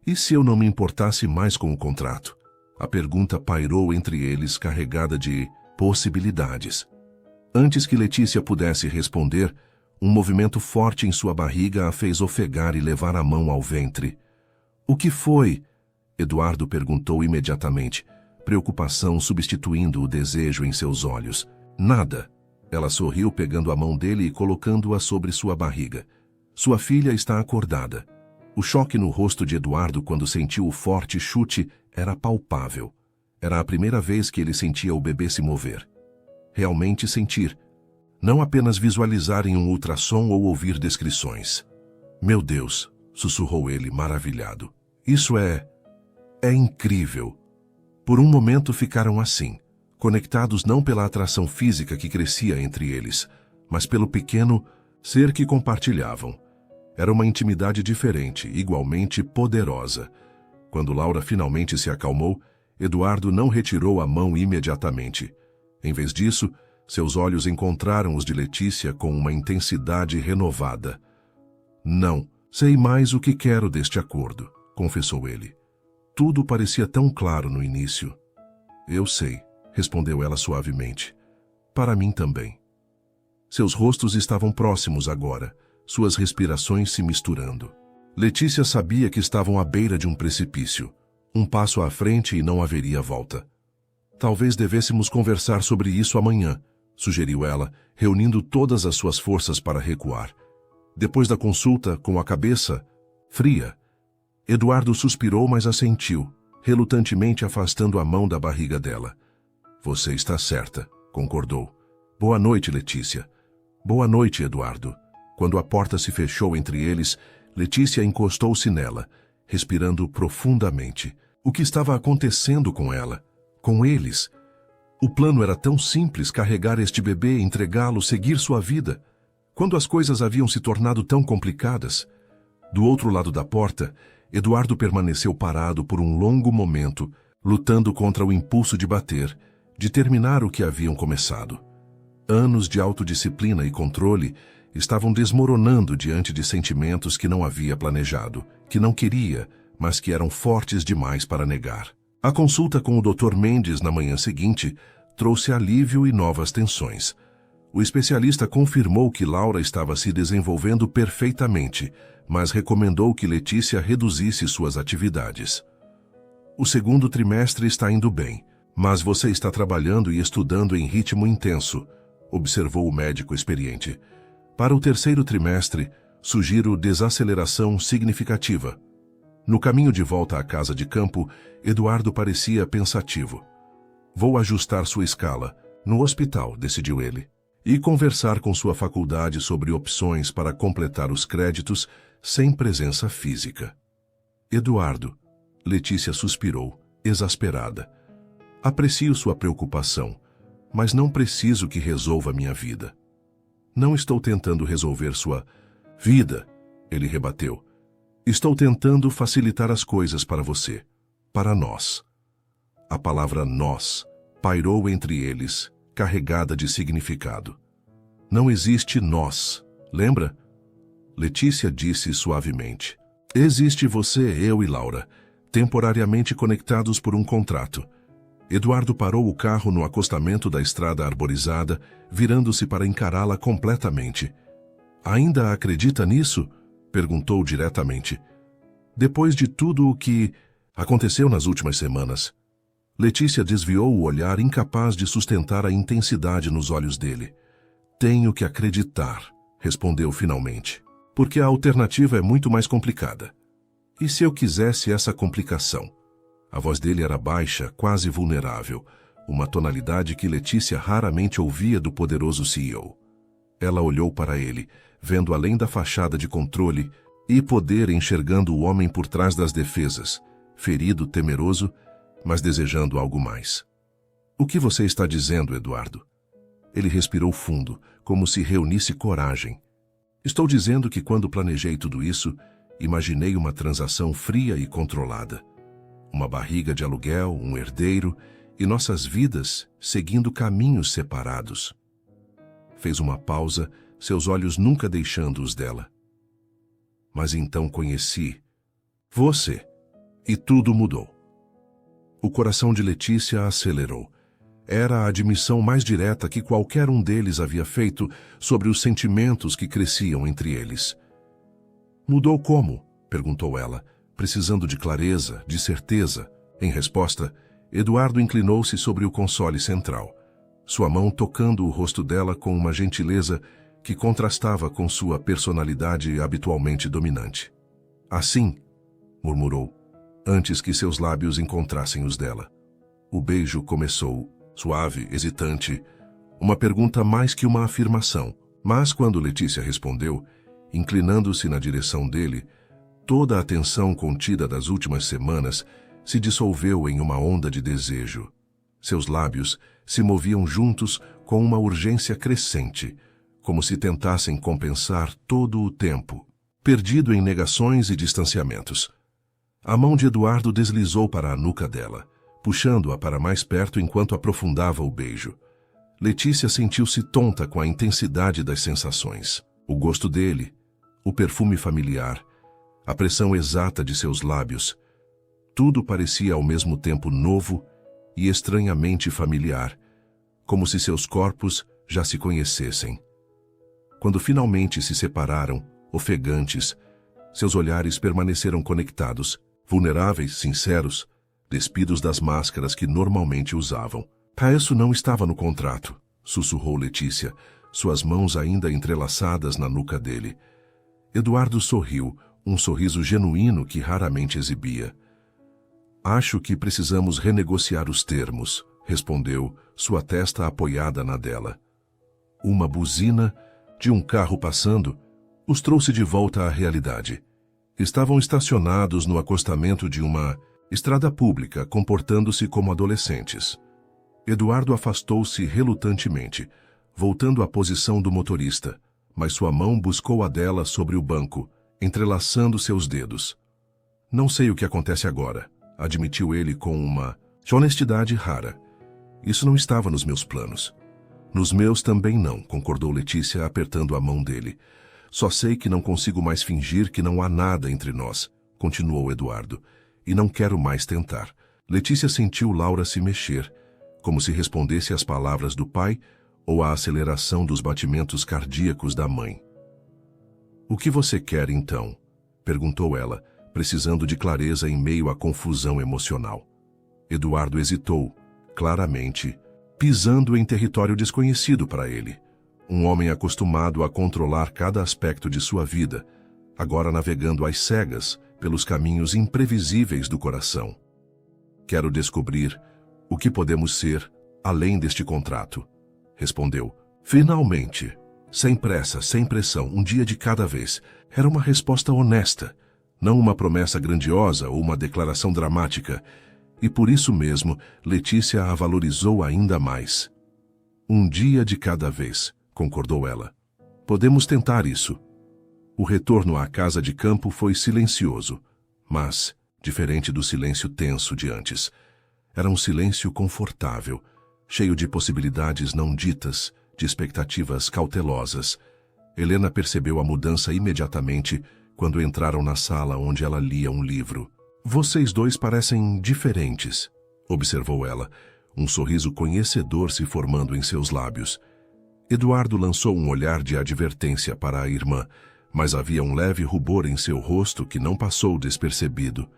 E se eu não me importasse mais com o contrato? A pergunta pairou entre eles, carregada de possibilidades. Antes que Letícia pudesse responder, um movimento forte em sua barriga a fez ofegar e levar a mão ao ventre. O que foi? Eduardo perguntou imediatamente, preocupação substituindo o desejo em seus olhos. Nada. Ela sorriu pegando a mão dele e colocando-a sobre sua barriga. Sua filha está acordada. O choque no rosto de Eduardo quando sentiu o forte chute era palpável. Era a primeira vez que ele sentia o bebê se mover. Realmente sentir. Não apenas visualizar em um ultrassom ou ouvir descrições. Meu Deus, sussurrou ele, maravilhado. Isso é incrível. Por um momento ficaram assim, conectados não pela atração física que crescia entre eles, mas pelo pequeno ser que compartilhavam. Era uma intimidade diferente, igualmente poderosa. Quando Laura finalmente se acalmou, Eduardo não retirou a mão imediatamente. Em vez disso, seus olhos encontraram os de Letícia com uma intensidade renovada. Não, sei mais o que quero deste acordo, confessou ele. Tudo parecia tão claro no início. Eu sei, respondeu ela suavemente. Para mim também. Seus rostos estavam próximos agora, suas respirações se misturando. Letícia sabia que estavam à beira de um precipício. Um passo à frente e não haveria volta. Talvez devêssemos conversar sobre isso amanhã, sugeriu ela, reunindo todas as suas forças para recuar. Depois da consulta, com a cabeça fria, Eduardo suspirou, mas assentiu, relutantemente afastando a mão da barriga dela. Você está certa, concordou. Boa noite, Letícia. Boa noite, Eduardo. Quando a porta se fechou entre eles, Letícia encostou-se nela, respirando profundamente. O que estava acontecendo com ela? Com eles? O plano era tão simples: carregar este bebê, entregá-lo, seguir sua vida. Quando as coisas haviam se tornado tão complicadas? Do outro lado da porta, Eduardo permaneceu parado por um longo momento, lutando contra o impulso de bater, de terminar o que haviam começado. Anos de autodisciplina e controle estavam desmoronando diante de sentimentos que não havia planejado, que não queria, mas que eram fortes demais para negar. A consulta com o Dr. Mendes na manhã seguinte trouxe alívio e novas tensões. O especialista confirmou que Laura estava se desenvolvendo perfeitamente, mas recomendou que Letícia reduzisse suas atividades. O segundo trimestre está indo bem, mas você está trabalhando e estudando em ritmo intenso, observou o médico experiente. Para o terceiro trimestre, sugiro desaceleração significativa. No caminho de volta à casa de campo, Eduardo parecia pensativo. Vou ajustar sua escala, no hospital, decidiu ele, e conversar com sua faculdade sobre opções para completar os créditos sem presença física. Eduardo, Letícia suspirou, exasperada. Aprecio sua preocupação, mas não preciso que resolva minha vida. Não estou tentando resolver sua vida, ele rebateu. Estou tentando facilitar as coisas para você, para nós. A palavra nós pairou entre eles, carregada de significado. Não existe nós, lembra? Letícia disse suavemente. Existe você, eu e Laura, temporariamente conectados por um contrato. Eduardo parou o carro no acostamento da estrada arborizada, virando-se para encará-la completamente. Ainda acredita nisso? Perguntou diretamente. Depois de tudo o que aconteceu nas últimas semanas. Letícia desviou o olhar, incapaz de sustentar a intensidade nos olhos dele. Tenho que acreditar, respondeu finalmente, porque a alternativa é muito mais complicada. E se eu quisesse essa complicação? A voz dele era baixa, quase vulnerável, uma tonalidade que Letícia raramente ouvia do poderoso CEO. Ela olhou para ele, vendo além da fachada de controle e poder, enxergando o homem por trás das defesas, ferido, temeroso, mas desejando algo mais. O que você está dizendo, Eduardo? Ele respirou fundo, como se reunisse coragem. Estou dizendo que quando planejei tudo isso, imaginei uma transação fria e controlada. Uma barriga de aluguel, um herdeiro e nossas vidas seguindo caminhos separados. Fez uma pausa, seus olhos nunca deixando os dela. Mas então conheci você. E tudo mudou. O coração de Letícia acelerou. Era a admissão mais direta que qualquer um deles havia feito sobre os sentimentos que cresciam entre eles. Mudou como? Perguntou ela, precisando de clareza, de certeza. Em resposta, Eduardo inclinou-se sobre o console central, sua mão tocando o rosto dela com uma gentileza que contrastava com sua personalidade habitualmente dominante. Assim, murmurou, antes que seus lábios encontrassem os dela. O beijo começou, suave, hesitante, uma pergunta mais que uma afirmação. Mas quando Letícia respondeu, inclinando-se na direção dele, toda a tensão contida das últimas semanas se dissolveu em uma onda de desejo. Seus lábios se moviam juntos com uma urgência crescente, como se tentassem compensar todo o tempo, perdido em negações e distanciamentos. A mão de Eduardo deslizou para a nuca dela, puxando-a para mais perto enquanto aprofundava o beijo. Letícia sentiu-se tonta com a intensidade das sensações. O gosto dele, o perfume familiar, a pressão exata de seus lábios, tudo parecia ao mesmo tempo novo e estranhamente familiar, como se seus corpos já se conhecessem. Quando finalmente se separaram, ofegantes, seus olhares permaneceram conectados, vulneráveis, sinceros, despidos das máscaras que normalmente usavam. Isso não estava no contrato, sussurrou Letícia, suas mãos ainda entrelaçadas na nuca dele. Eduardo sorriu, um sorriso genuíno que raramente exibia. Acho que precisamos renegociar os termos, respondeu, sua testa apoiada na dela. Uma buzina de um carro passando os trouxe de volta à realidade. Estavam estacionados no acostamento de uma estrada pública, comportando-se como adolescentes. Eduardo afastou-se relutantemente, voltando à posição do motorista, mas sua mão buscou a dela sobre o banco, entrelaçando seus dedos. Não sei o que acontece agora, admitiu ele com uma honestidade rara. Isso não estava nos meus planos. Nos meus também não, concordou Letícia, apertando a mão dele. Só sei que não consigo mais fingir que não há nada entre nós, continuou Eduardo, e não quero mais tentar. Letícia sentiu Laura se mexer, como se respondesse às palavras do pai ou à aceleração dos batimentos cardíacos da mãe. O que você quer, então? Perguntou ela, precisando de clareza em meio à confusão emocional. Eduardo hesitou, claramente, pisando em território desconhecido para ele. Um homem acostumado a controlar cada aspecto de sua vida, agora navegando às cegas pelos caminhos imprevisíveis do coração. Quero descobrir o que podemos ser além deste contrato, respondeu. Finalmente, sem pressa, sem pressão, um dia de cada vez. Era uma resposta honesta, não uma promessa grandiosa ou uma declaração dramática. E por isso mesmo, Letícia a valorizou ainda mais. Um dia de cada vez, concordou ela. Podemos tentar isso. O retorno à casa de campo foi silencioso, mas, diferente do silêncio tenso de antes, era um silêncio confortável, cheio de possibilidades não ditas, de expectativas cautelosas. Helena percebeu a mudança imediatamente quando entraram na sala onde ela lia um livro. Vocês dois parecem diferentes, observou ela, um sorriso conhecedor se formando em seus lábios. Eduardo lançou um olhar de advertência para a irmã, mas havia um leve rubor em seu rosto que não passou despercebido.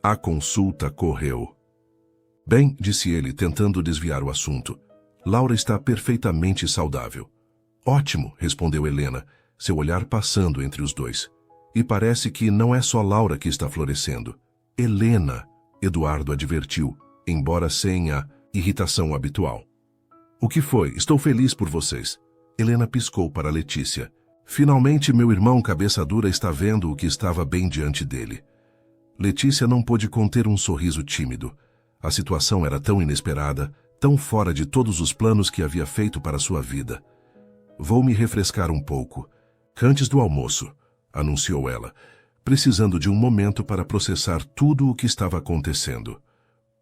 A consulta correu. Bem, disse ele, tentando desviar o assunto. Laura está perfeitamente saudável. Ótimo, respondeu Helena, seu olhar passando entre os dois. E parece que não é só Laura que está florescendo. Helena, Eduardo advertiu, embora sem a irritação habitual. O que foi? Estou feliz por vocês. Helena piscou para Letícia. Finalmente meu irmão cabeça dura está vendo o que estava bem diante dele. Letícia não pôde conter um sorriso tímido. A situação era tão inesperada, tão fora de todos os planos que havia feito para sua vida. Vou me refrescar um pouco. Antes do almoço, anunciou ela, precisando de um momento para processar tudo o que estava acontecendo.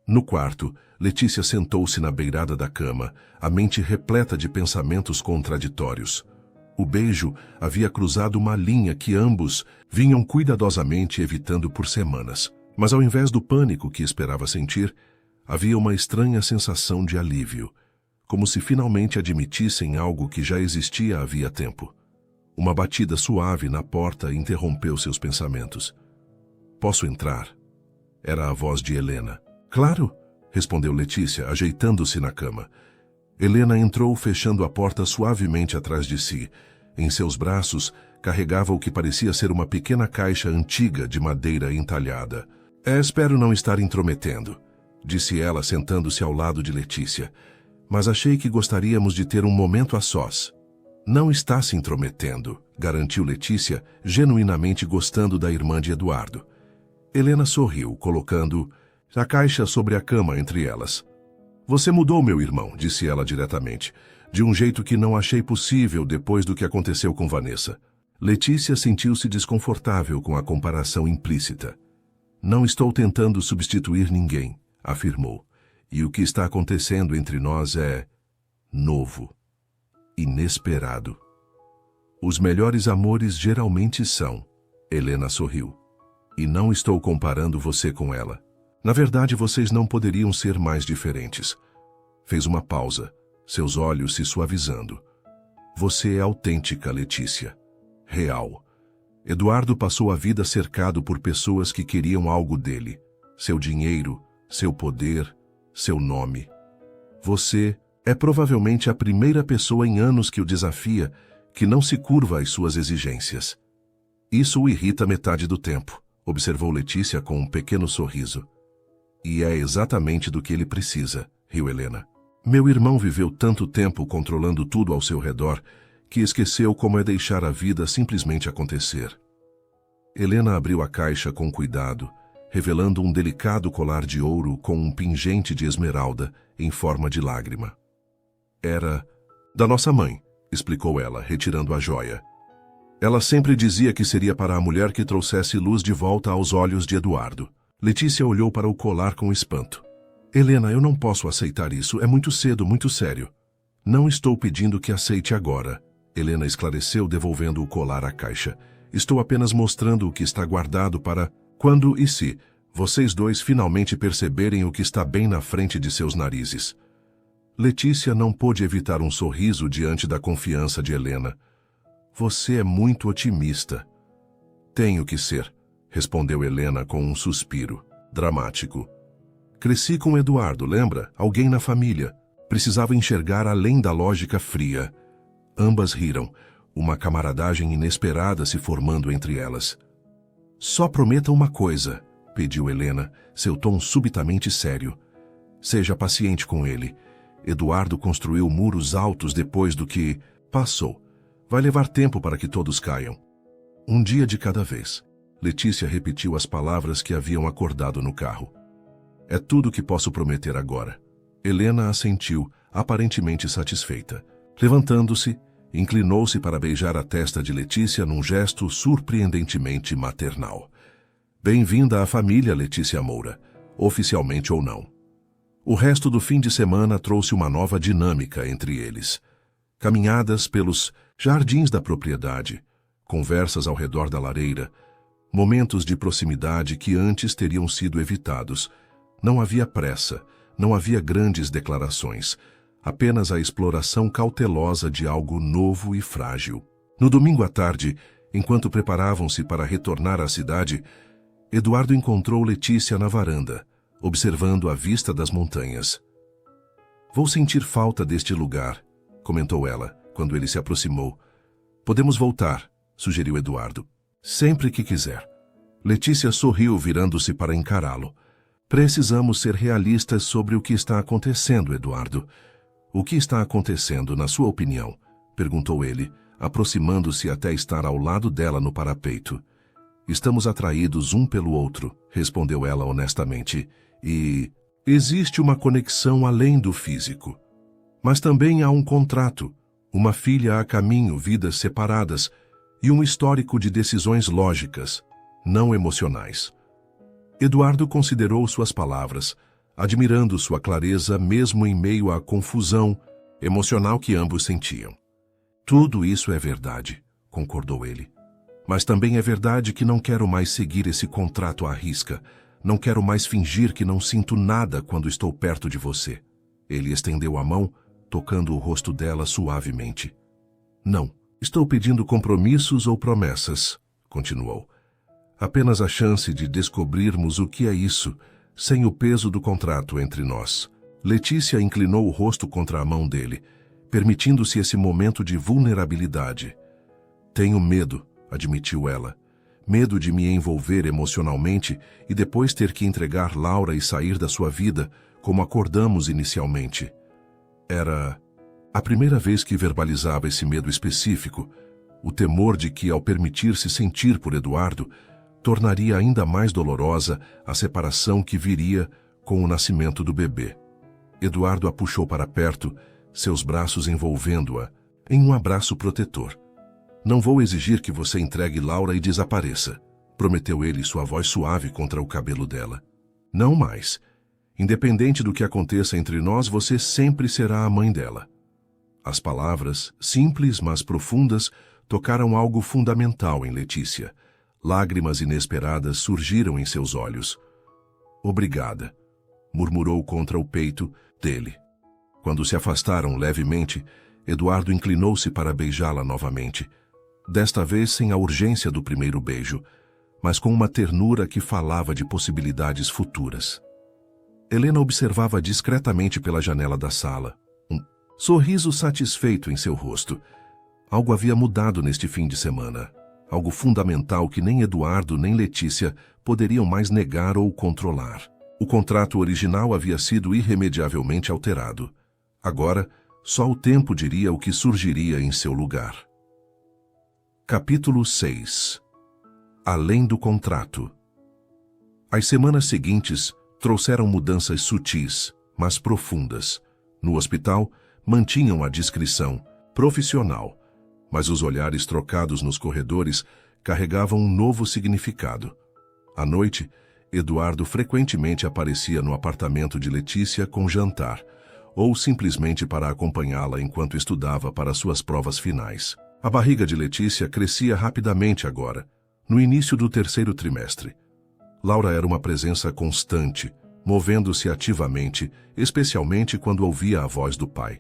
No quarto, Letícia sentou-se na beirada da cama, a mente repleta de pensamentos contraditórios. O beijo havia cruzado uma linha que ambos vinham cuidadosamente evitando por semanas. Mas ao invés do pânico que esperava sentir, havia uma estranha sensação de alívio, como se finalmente admitissem algo que já existia havia tempo. Uma batida suave na porta interrompeu seus pensamentos. "Posso entrar?" Era a voz de Helena. "Claro", respondeu Letícia, ajeitando-se na cama. Helena entrou, fechando a porta suavemente atrás de si. Em seus braços, carregava o que parecia ser uma pequena caixa antiga de madeira entalhada. Espero não estar intrometendo", disse ela, sentando-se ao lado de Letícia. "Mas achei que gostaríamos de ter um momento a sós." "Não está se intrometendo", garantiu Letícia, genuinamente gostando da irmã de Eduardo. Helena sorriu, colocando a caixa sobre a cama entre elas. "Você mudou, meu irmão", disse ela diretamente, de um jeito que não achei possível depois do que aconteceu com Vanessa. Letícia sentiu-se desconfortável com a comparação implícita. "Não estou tentando substituir ninguém", afirmou. "E o que está acontecendo entre nós é novo, inesperado. Os melhores amores geralmente são." Helena sorriu. "E não estou comparando você com ela. Na verdade, vocês não poderiam ser mais diferentes." Fez uma pausa, seus olhos se suavizando. "Você é autêntica, Letícia. Real." Eduardo passou a vida cercado por pessoas que queriam algo dele. Seu dinheiro, seu poder, seu nome. Você é provavelmente a primeira pessoa em anos que o desafia, que não se curva às suas exigências. "Isso o irrita metade do tempo", observou Letícia com um pequeno sorriso. "E é exatamente do que ele precisa", riu Helena. "Meu irmão viveu tanto tempo controlando tudo ao seu redor que esqueceu como é deixar a vida simplesmente acontecer." Helena abriu a caixa com cuidado, revelando um delicado colar de ouro com um pingente de esmeralda em forma de lágrima. "Era da nossa mãe", explicou ela, retirando a joia. "Ela sempre dizia que seria para a mulher que trouxesse luz de volta aos olhos de Eduardo." Letícia olhou para o colar com espanto. "Helena, eu não posso aceitar isso. É muito cedo, muito sério." "Não estou pedindo que aceite agora", Helena esclareceu, devolvendo o colar à caixa. "Estou apenas mostrando o que está guardado para quando e se vocês dois finalmente perceberem o que está bem na frente de seus narizes." Letícia não pôde evitar um sorriso diante da confiança de Helena. "Você é muito otimista." "Tenho que ser", respondeu Helena com um suspiro, dramático. "Cresci com Eduardo, lembra? Alguém na família. Precisava enxergar além da lógica fria." Ambas riram, uma camaradagem inesperada se formando entre elas. "Só prometa uma coisa", pediu Helena, seu tom subitamente sério. "Seja paciente com ele. Eduardo construiu muros altos depois do que passou. Vai levar tempo para que todos caiam. Um dia de cada vez." Letícia repetiu as palavras que haviam acordado no carro. "É tudo que posso prometer agora." Helena assentiu, aparentemente satisfeita. Levantando-se, inclinou-se para beijar a testa de Letícia num gesto surpreendentemente maternal. "Bem-vinda à família, Letícia Moura, oficialmente ou não." O resto do fim de semana trouxe uma nova dinâmica entre eles. Caminhadas pelos jardins da propriedade, conversas ao redor da lareira, momentos de proximidade que antes teriam sido evitados. Não havia pressa, não havia grandes declarações, apenas a exploração cautelosa de algo novo e frágil. No domingo à tarde, enquanto preparavam-se para retornar à cidade, Eduardo encontrou Letícia na varanda, observando a vista das montanhas. "Vou sentir falta deste lugar", comentou ela, quando ele se aproximou. "Podemos voltar", sugeriu Eduardo. "Sempre que quiser." Letícia sorriu, virando-se para encará-lo. "Precisamos ser realistas sobre o que está acontecendo, Eduardo." "O que está acontecendo, na sua opinião?" perguntou ele, aproximando-se até estar ao lado dela no parapeito. "Estamos atraídos um pelo outro", respondeu ela honestamente, "e existe uma conexão além do físico. Mas também há um contrato, uma filha a caminho, vidas separadas, e um histórico de decisões lógicas, não emocionais." Eduardo considerou suas palavras, admirando sua clareza mesmo em meio à confusão emocional que ambos sentiam. "Tudo isso é verdade", concordou ele. "Mas também é verdade que não quero mais seguir esse contrato à risca. Não quero mais fingir que não sinto nada quando estou perto de você. Ele estendeu a mão, tocando o rosto dela suavemente. Não, estou pedindo compromissos ou promessas, continuou. Apenas a chance de descobrirmos o que é isso, sem o peso do contrato entre nós. Letícia inclinou o rosto contra a mão dele, permitindo-se esse momento de vulnerabilidade. Tenho medo, admitiu ela. Medo de me envolver emocionalmente e depois ter que entregar Laura e sair da sua vida, como acordamos inicialmente. Era a primeira vez que verbalizava esse medo específico, o temor de que, ao permitir-se sentir por Eduardo, tornaria ainda mais dolorosa a separação que viria com o nascimento do bebê. Eduardo a puxou para perto, seus braços envolvendo-a, em um abraço protetor. Não vou exigir que você entregue Laura e desapareça, prometeu ele, sua voz suave contra o cabelo dela. Não mais. Independente do que aconteça entre nós, você sempre será a mãe dela. As palavras, simples mas profundas, tocaram algo fundamental em Letícia. Lágrimas inesperadas surgiram em seus olhos. Obrigada, murmurou contra o peito dele. Quando se afastaram levemente, Eduardo inclinou-se para beijá-la novamente. Desta vez sem a urgência do primeiro beijo, mas com uma ternura que falava de possibilidades futuras. Helena observava discretamente pela janela da sala. Um sorriso satisfeito em seu rosto. Algo havia mudado neste fim de semana. Algo fundamental que nem Eduardo nem Letícia poderiam mais negar ou controlar. O contrato original havia sido irremediavelmente alterado. Agora, só o tempo diria o que surgiria em seu lugar. Capítulo 6. Além do contrato. As semanas seguintes trouxeram mudanças sutis, mas profundas. No hospital, mantinham a discrição profissional, mas os olhares trocados nos corredores carregavam um novo significado. À noite, Eduardo frequentemente aparecia no apartamento de Letícia com jantar, ou simplesmente para acompanhá-la enquanto estudava para suas provas finais. A barriga de Letícia crescia rapidamente agora, no início do terceiro trimestre. Laura era uma presença constante, movendo-se ativamente, especialmente quando ouvia a voz do pai.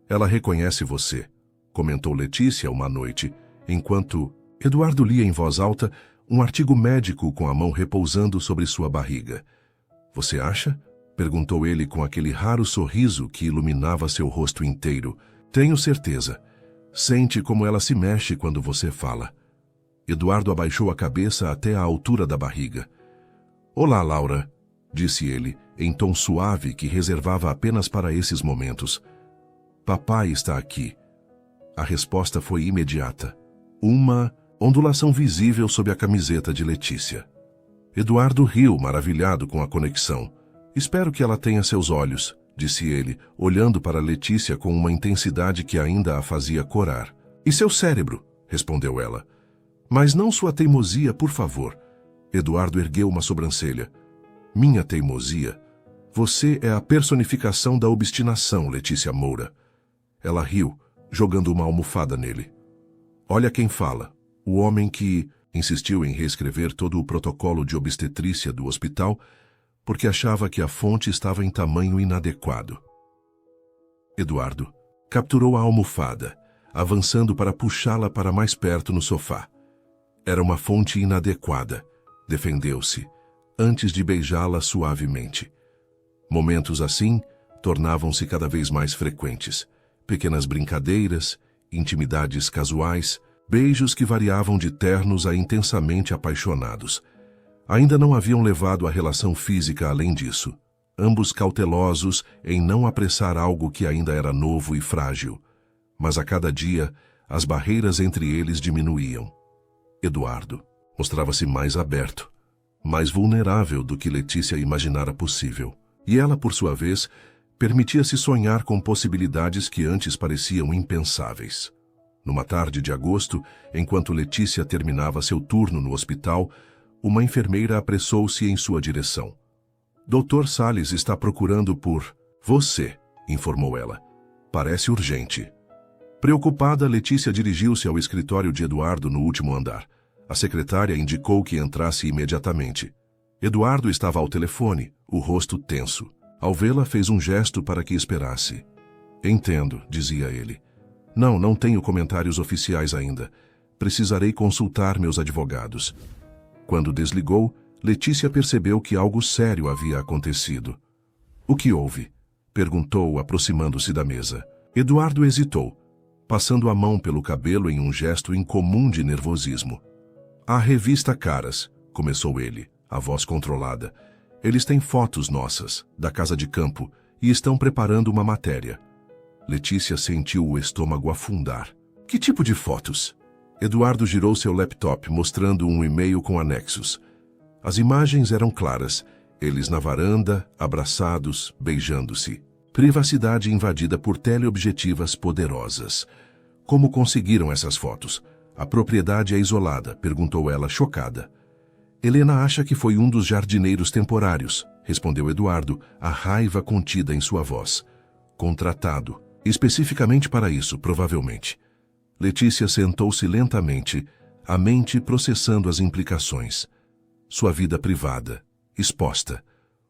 Ela reconhece você, comentou Letícia uma noite, enquanto Eduardo lia em voz alta um artigo médico com a mão repousando sobre sua barriga. Você acha? Perguntou ele com aquele raro sorriso que iluminava seu rosto inteiro. Tenho certeza. Sente como ela se mexe quando você fala. Eduardo abaixou a cabeça até a altura da barriga. Olá, Laura, disse ele, em tom suave que reservava apenas para esses momentos. Papai está aqui. A resposta foi imediata. Uma ondulação visível sob a camiseta de Letícia. Eduardo riu, maravilhado com a conexão. Espero que ela tenha seus olhos, disse ele, olhando para Letícia com uma intensidade que ainda a fazia corar. E seu cérebro, respondeu ela. Mas não sua teimosia, por favor. Eduardo ergueu uma sobrancelha. Minha teimosia? Você é a personificação da obstinação, Letícia Moura. Ela riu, jogando uma almofada nele. Olha quem fala. O homem que insistiu em reescrever todo o protocolo de obstetrícia do hospital porque achava que a fonte estava em tamanho inadequado. Eduardo capturou a almofada, avançando para puxá-la para mais perto no sofá. Era uma fonte inadequada, defendeu-se, antes de beijá-la suavemente. Momentos assim tornavam-se cada vez mais frequentes. Pequenas brincadeiras, intimidades casuais, beijos que variavam de ternos a intensamente apaixonados. Ainda não haviam levado a relação física além disso, ambos cautelosos em não apressar algo que ainda era novo e frágil. Mas a cada dia, as barreiras entre eles diminuíam. Eduardo mostrava-se mais aberto, mais vulnerável do que Letícia imaginara possível. E ela, por sua vez, permitia-se sonhar com possibilidades que antes pareciam impensáveis. Numa tarde de agosto, enquanto Letícia terminava seu turno no hospital, uma enfermeira apressou-se em sua direção. Dr. Salles está procurando por você, informou ela. Parece urgente. Preocupada, Letícia dirigiu-se ao escritório de Eduardo no último andar. A secretária indicou que entrasse imediatamente. Eduardo estava ao telefone, o rosto tenso. Ao vê-la, fez um gesto para que esperasse. Entendo, dizia ele. Não tenho comentários oficiais ainda. Precisarei consultar meus advogados. Quando desligou, Letícia percebeu que algo sério havia acontecido. O que houve? Perguntou, aproximando-se da mesa. Eduardo hesitou, passando a mão pelo cabelo em um gesto incomum de nervosismo. A revista Caras, começou ele, a voz controlada. Eles têm fotos nossas, da casa de campo, e estão preparando uma matéria. Letícia sentiu o estômago afundar. Que tipo de fotos? Eduardo girou seu laptop, mostrando um e-mail com anexos. As imagens eram claras, eles na varanda, abraçados, beijando-se. Privacidade invadida por teleobjetivas poderosas. Como conseguiram essas fotos? A propriedade é isolada, perguntou ela, chocada. Helena acha que foi um dos jardineiros temporários, respondeu Eduardo, a raiva contida em sua voz. Contratado. Especificamente para isso, provavelmente. Letícia sentou-se lentamente, a mente processando as implicações. Sua vida privada, exposta.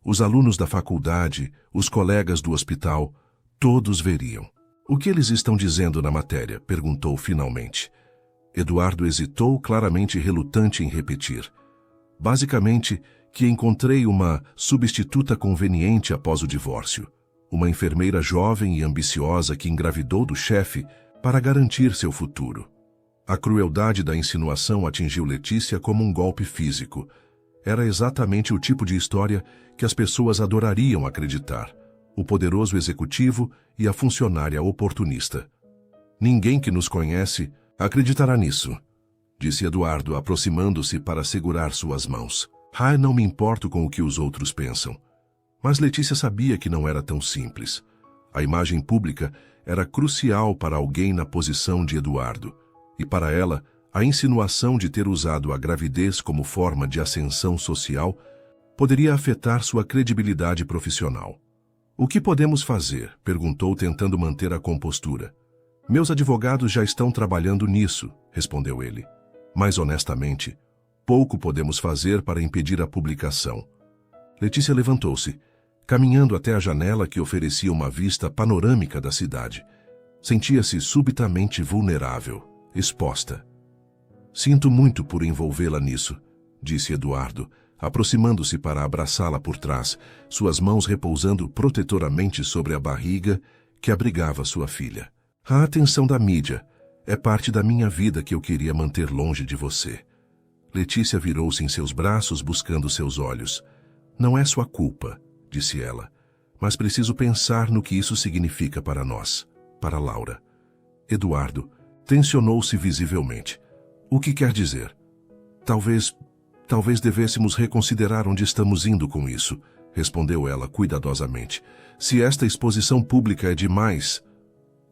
Os alunos da faculdade, os colegas do hospital, todos veriam. O que eles estão dizendo na matéria? Perguntou finalmente. Eduardo hesitou, claramente relutante em repetir. Basicamente, que encontrei uma substituta conveniente após o divórcio. Uma enfermeira jovem e ambiciosa que engravidou do chefe para garantir seu futuro. A crueldade da insinuação atingiu Letícia como um golpe físico. Era exatamente o tipo de história que as pessoas adorariam acreditar. O poderoso executivo e a funcionária oportunista. Ninguém que nos conhece acreditará nisso, disse Eduardo, aproximando-se para segurar suas mãos. Não me importo com o que os outros pensam. Mas Letícia sabia que não era tão simples. A imagem pública era crucial para alguém na posição de Eduardo. E para ela, a insinuação de ter usado a gravidez como forma de ascensão social poderia afetar sua credibilidade profissional. O que podemos fazer? Perguntou, tentando manter a compostura. Meus advogados já estão trabalhando nisso, respondeu ele. Mas honestamente, pouco podemos fazer para impedir a publicação. Letícia levantou-se, caminhando até a janela que oferecia uma vista panorâmica da cidade. Sentia-se subitamente vulnerável, exposta. Sinto muito por envolvê-la nisso, disse Eduardo, aproximando-se para abraçá-la por trás, suas mãos repousando protetoramente sobre a barriga que abrigava sua filha. A atenção da mídia é parte da minha vida que eu queria manter longe de você. Letícia virou-se em seus braços, buscando seus olhos. Não é sua culpa, disse ela, mas preciso pensar no que isso significa para nós, para Laura. Eduardo tensionou-se visivelmente. O que quer dizer? Talvez devêssemos reconsiderar onde estamos indo com isso, respondeu ela cuidadosamente. Se esta exposição pública é demais,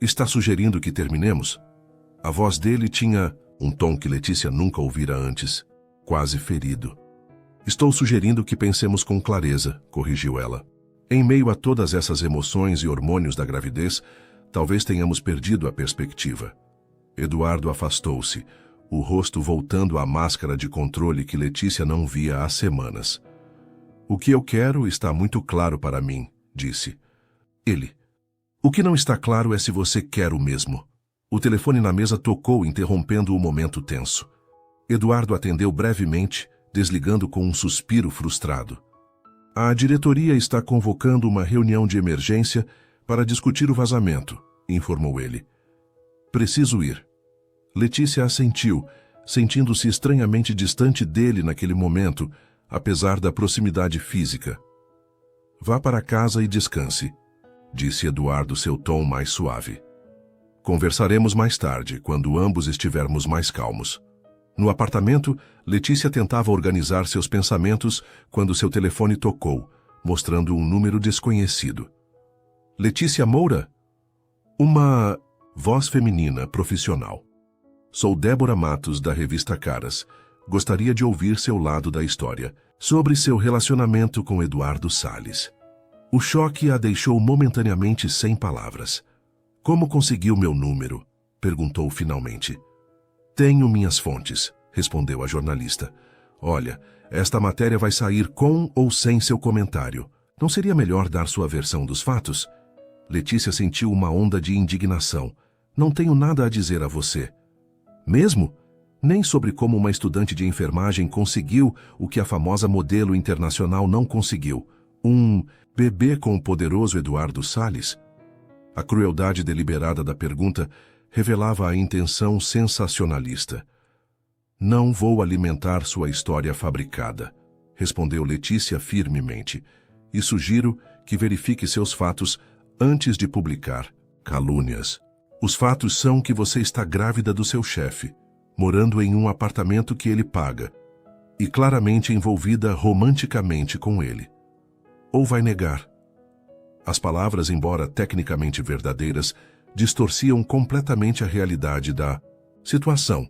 está sugerindo que terminemos? A voz dele tinha um tom que Letícia nunca ouvira antes, quase ferido. Estou sugerindo que pensemos com clareza, corrigiu ela. Em meio a todas essas emoções e hormônios da gravidez, talvez tenhamos perdido a perspectiva. Eduardo afastou-se, o rosto voltando à máscara de controle que Letícia não via há semanas. O que eu quero está muito claro para mim, disse. Ele. O que não está claro é se você quer o mesmo. O telefone na mesa tocou, interrompendo o momento tenso. Eduardo atendeu brevemente, desligando com um suspiro frustrado. A diretoria está convocando uma reunião de emergência para discutir o vazamento, informou ele. Preciso ir. Letícia assentiu, sentindo-se estranhamente distante dele naquele momento, apesar da proximidade física. Vá para casa e descanse, disse Eduardo, seu tom mais suave. Conversaremos mais tarde, quando ambos estivermos mais calmos. No apartamento, Letícia tentava organizar seus pensamentos quando seu telefone tocou, mostrando um número desconhecido. Letícia Moura? Uma voz feminina profissional. Sou Débora Matos, da revista Caras. Gostaria de ouvir seu lado da história, sobre seu relacionamento com Eduardo Salles. O choque a deixou momentaneamente sem palavras. Como conseguiu meu número? Perguntou finalmente. Tenho minhas fontes, respondeu a jornalista. Olha, esta matéria vai sair com ou sem seu comentário. Não seria melhor dar sua versão dos fatos? Letícia sentiu uma onda de indignação. Não tenho nada a dizer a você. Mesmo? Nem sobre como uma estudante de enfermagem conseguiu o que a famosa modelo internacional não conseguiu. Um bebê com o poderoso Eduardo Salles? A crueldade deliberada da pergunta revelava a intenção sensacionalista. Não vou alimentar sua história fabricada, respondeu Letícia firmemente, e sugiro que verifique seus fatos antes de publicar calúnias. Os fatos são que você está grávida do seu chefe, morando em um apartamento que ele paga, e claramente envolvida romanticamente com ele. Ou vai negar? As palavras, embora tecnicamente verdadeiras, distorciam completamente a realidade da situação.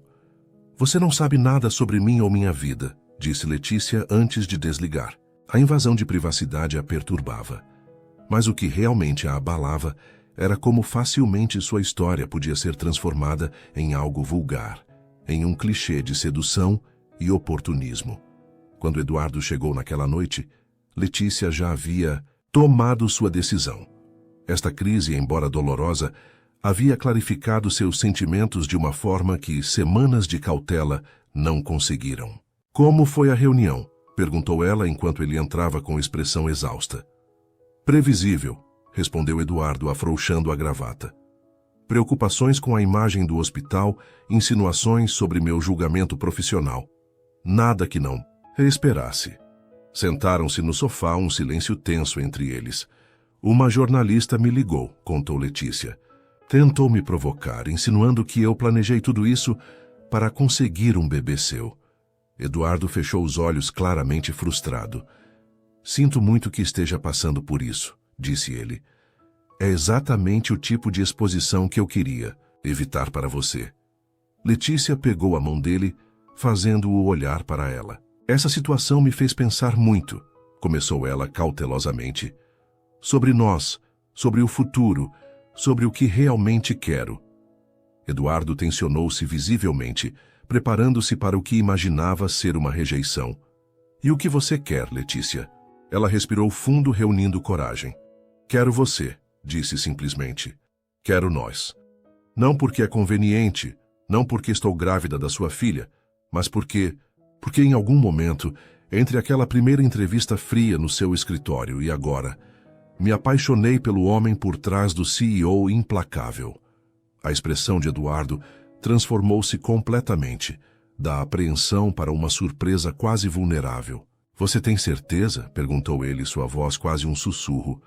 Você não sabe nada sobre mim ou minha vida, disse Letícia antes de desligar. A invasão de privacidade a perturbava. Mas o que realmente a abalava era como facilmente sua história podia ser transformada em algo vulgar, em um clichê de sedução e oportunismo. Quando Eduardo chegou naquela noite, Letícia já havia tomado sua decisão. Esta crise, embora dolorosa, havia clarificado seus sentimentos de uma forma que semanas de cautela não conseguiram. Como foi a reunião? Perguntou ela enquanto ele entrava com expressão exausta. Previsível, respondeu Eduardo, afrouxando a gravata. Preocupações com a imagem do hospital, insinuações sobre meu julgamento profissional. Nada que não esperasse. Sentaram-se no sofá, um silêncio tenso entre eles. Uma jornalista me ligou, contou Letícia. Tentou me provocar, insinuando que eu planejei tudo isso para conseguir um bebê seu. Eduardo fechou os olhos, claramente frustrado. Sinto muito que esteja passando por isso, disse ele. É exatamente o tipo de exposição que eu queria evitar para você. Letícia pegou a mão dele, fazendo-o olhar para ela. Essa situação me fez pensar muito, começou ela cautelosamente. Sobre nós, sobre o futuro, sobre o que realmente quero. Eduardo tensionou-se visivelmente, preparando-se para o que imaginava ser uma rejeição. E o que você quer, Letícia? Ela respirou fundo, reunindo coragem. Quero você, disse simplesmente. Quero nós. Não porque é conveniente, não porque estou grávida da sua filha, mas porque em algum momento, entre aquela primeira entrevista fria no seu escritório e agora, me apaixonei pelo homem por trás do CEO implacável. A expressão de Eduardo transformou-se completamente, da apreensão para uma surpresa quase vulnerável. Você tem certeza? Perguntou ele, sua voz quase um sussurro.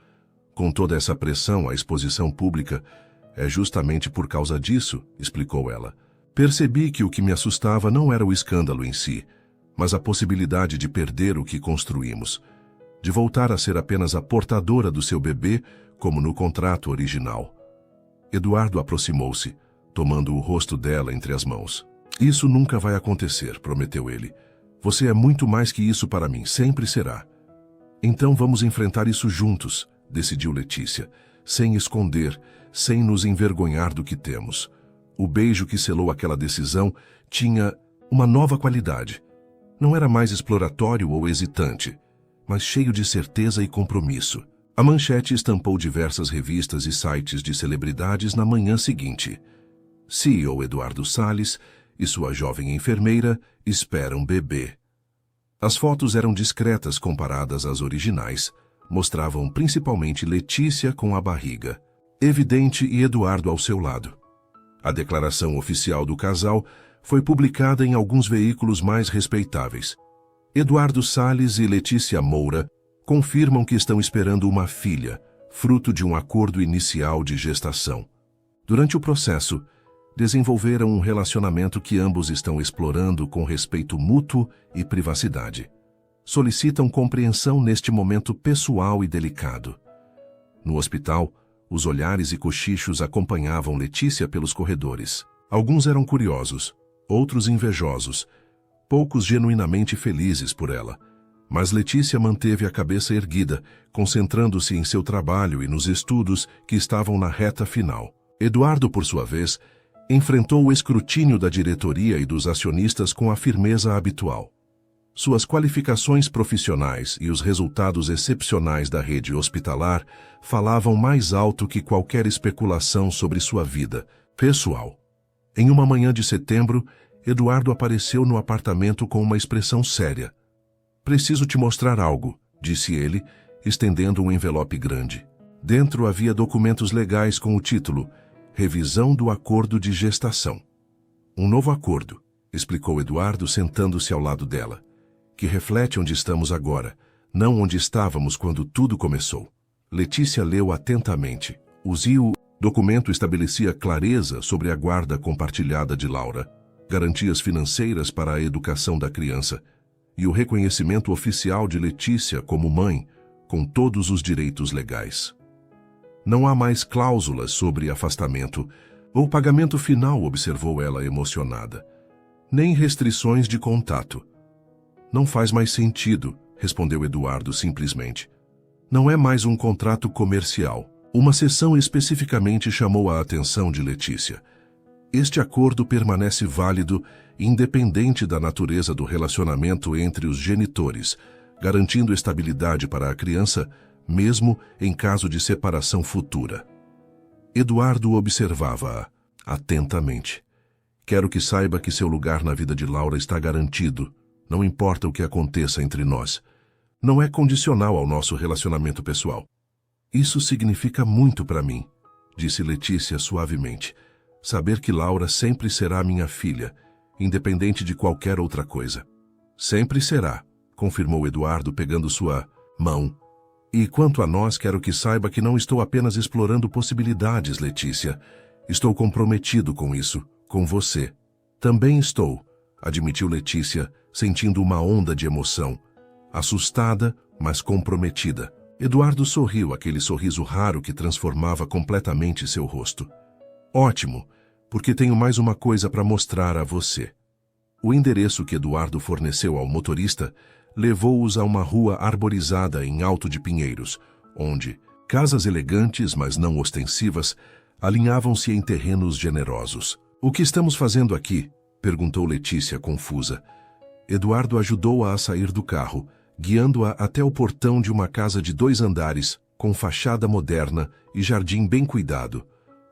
Com toda essa pressão, a exposição pública é justamente por causa disso, explicou ela. Percebi que o que me assustava não era o escândalo em si, mas a possibilidade de perder o que construímos, de voltar a ser apenas a portadora do seu bebê, como no contrato original. Eduardo aproximou-se, tomando o rosto dela entre as mãos. Isso nunca vai acontecer, prometeu ele. Você é muito mais que isso para mim, sempre será. Então vamos enfrentar isso juntos, decidiu Letícia, sem esconder, sem nos envergonhar do que temos. O beijo que selou aquela decisão tinha uma nova qualidade. Não era mais exploratório ou hesitante, mas cheio de certeza e compromisso. A manchete estampou diversas revistas e sites de celebridades na manhã seguinte. CEO Eduardo Salles e sua jovem enfermeira esperam bebê. As fotos eram discretas comparadas às originais. Mostravam principalmente Letícia com a barriga, evidente, e Eduardo ao seu lado. A declaração oficial do casal foi publicada em alguns veículos mais respeitáveis. Eduardo Salles e Letícia Moura confirmam que estão esperando uma filha, fruto de um acordo inicial de gestação. Durante o processo, desenvolveram um relacionamento que ambos estão explorando com respeito mútuo e privacidade. Solicitam compreensão neste momento pessoal e delicado. No hospital, os olhares e cochichos acompanhavam Letícia pelos corredores. Alguns eram curiosos, outros invejosos, poucos genuinamente felizes por ela. Mas Letícia manteve a cabeça erguida, concentrando-se em seu trabalho e nos estudos que estavam na reta final. Eduardo, por sua vez, enfrentou o escrutínio da diretoria e dos acionistas com a firmeza habitual. Suas qualificações profissionais e os resultados excepcionais da rede hospitalar falavam mais alto que qualquer especulação sobre sua vida pessoal. Em uma manhã de setembro, Eduardo apareceu no apartamento com uma expressão séria. "Preciso te mostrar algo", disse ele, estendendo um envelope grande. Dentro havia documentos legais com o título Revisão do Acordo de Gestação. "Um novo acordo", explicou Eduardo, sentando-se ao lado dela, "que reflete onde estamos agora, não onde estávamos quando tudo começou." Letícia leu atentamente. O documento estabelecia clareza sobre a guarda compartilhada de Laura, garantias financeiras para a educação da criança e o reconhecimento oficial de Letícia como mãe, com todos os direitos legais. "Não há mais cláusulas sobre afastamento ou pagamento final", observou ela emocionada. "Nem restrições de contato." "Não faz mais sentido", respondeu Eduardo simplesmente. "Não é mais um contrato comercial." Uma seção especificamente chamou a atenção de Letícia. "Este acordo permanece válido, independente da natureza do relacionamento entre os genitores, garantindo estabilidade para a criança, mesmo em caso de separação futura." Eduardo observava-a atentamente. "Quero que saiba que seu lugar na vida de Laura está garantido. Não importa o que aconteça entre nós. Não é condicional ao nosso relacionamento pessoal." "Isso significa muito para mim", disse Letícia suavemente. "Saber que Laura sempre será minha filha, independente de qualquer outra coisa." "Sempre será", confirmou Eduardo, pegando sua mão. "E quanto a nós, quero que saiba que não estou apenas explorando possibilidades, Letícia. Estou comprometido com isso, com você." "Também estou", admitiu Letícia, sentindo uma onda de emoção. Assustada, mas comprometida. Eduardo sorriu, aquele sorriso raro que transformava completamente seu rosto. "Ótimo, porque tenho mais uma coisa para mostrar a você." O endereço que Eduardo forneceu ao motorista levou-os a uma rua arborizada em Alto de Pinheiros, onde casas elegantes, mas não ostensivas, alinhavam-se em terrenos generosos. "O que estamos fazendo aqui?" perguntou Letícia, confusa. Eduardo ajudou-a a sair do carro, guiando-a até o portão de uma casa de 2 andares, com fachada moderna e jardim bem cuidado.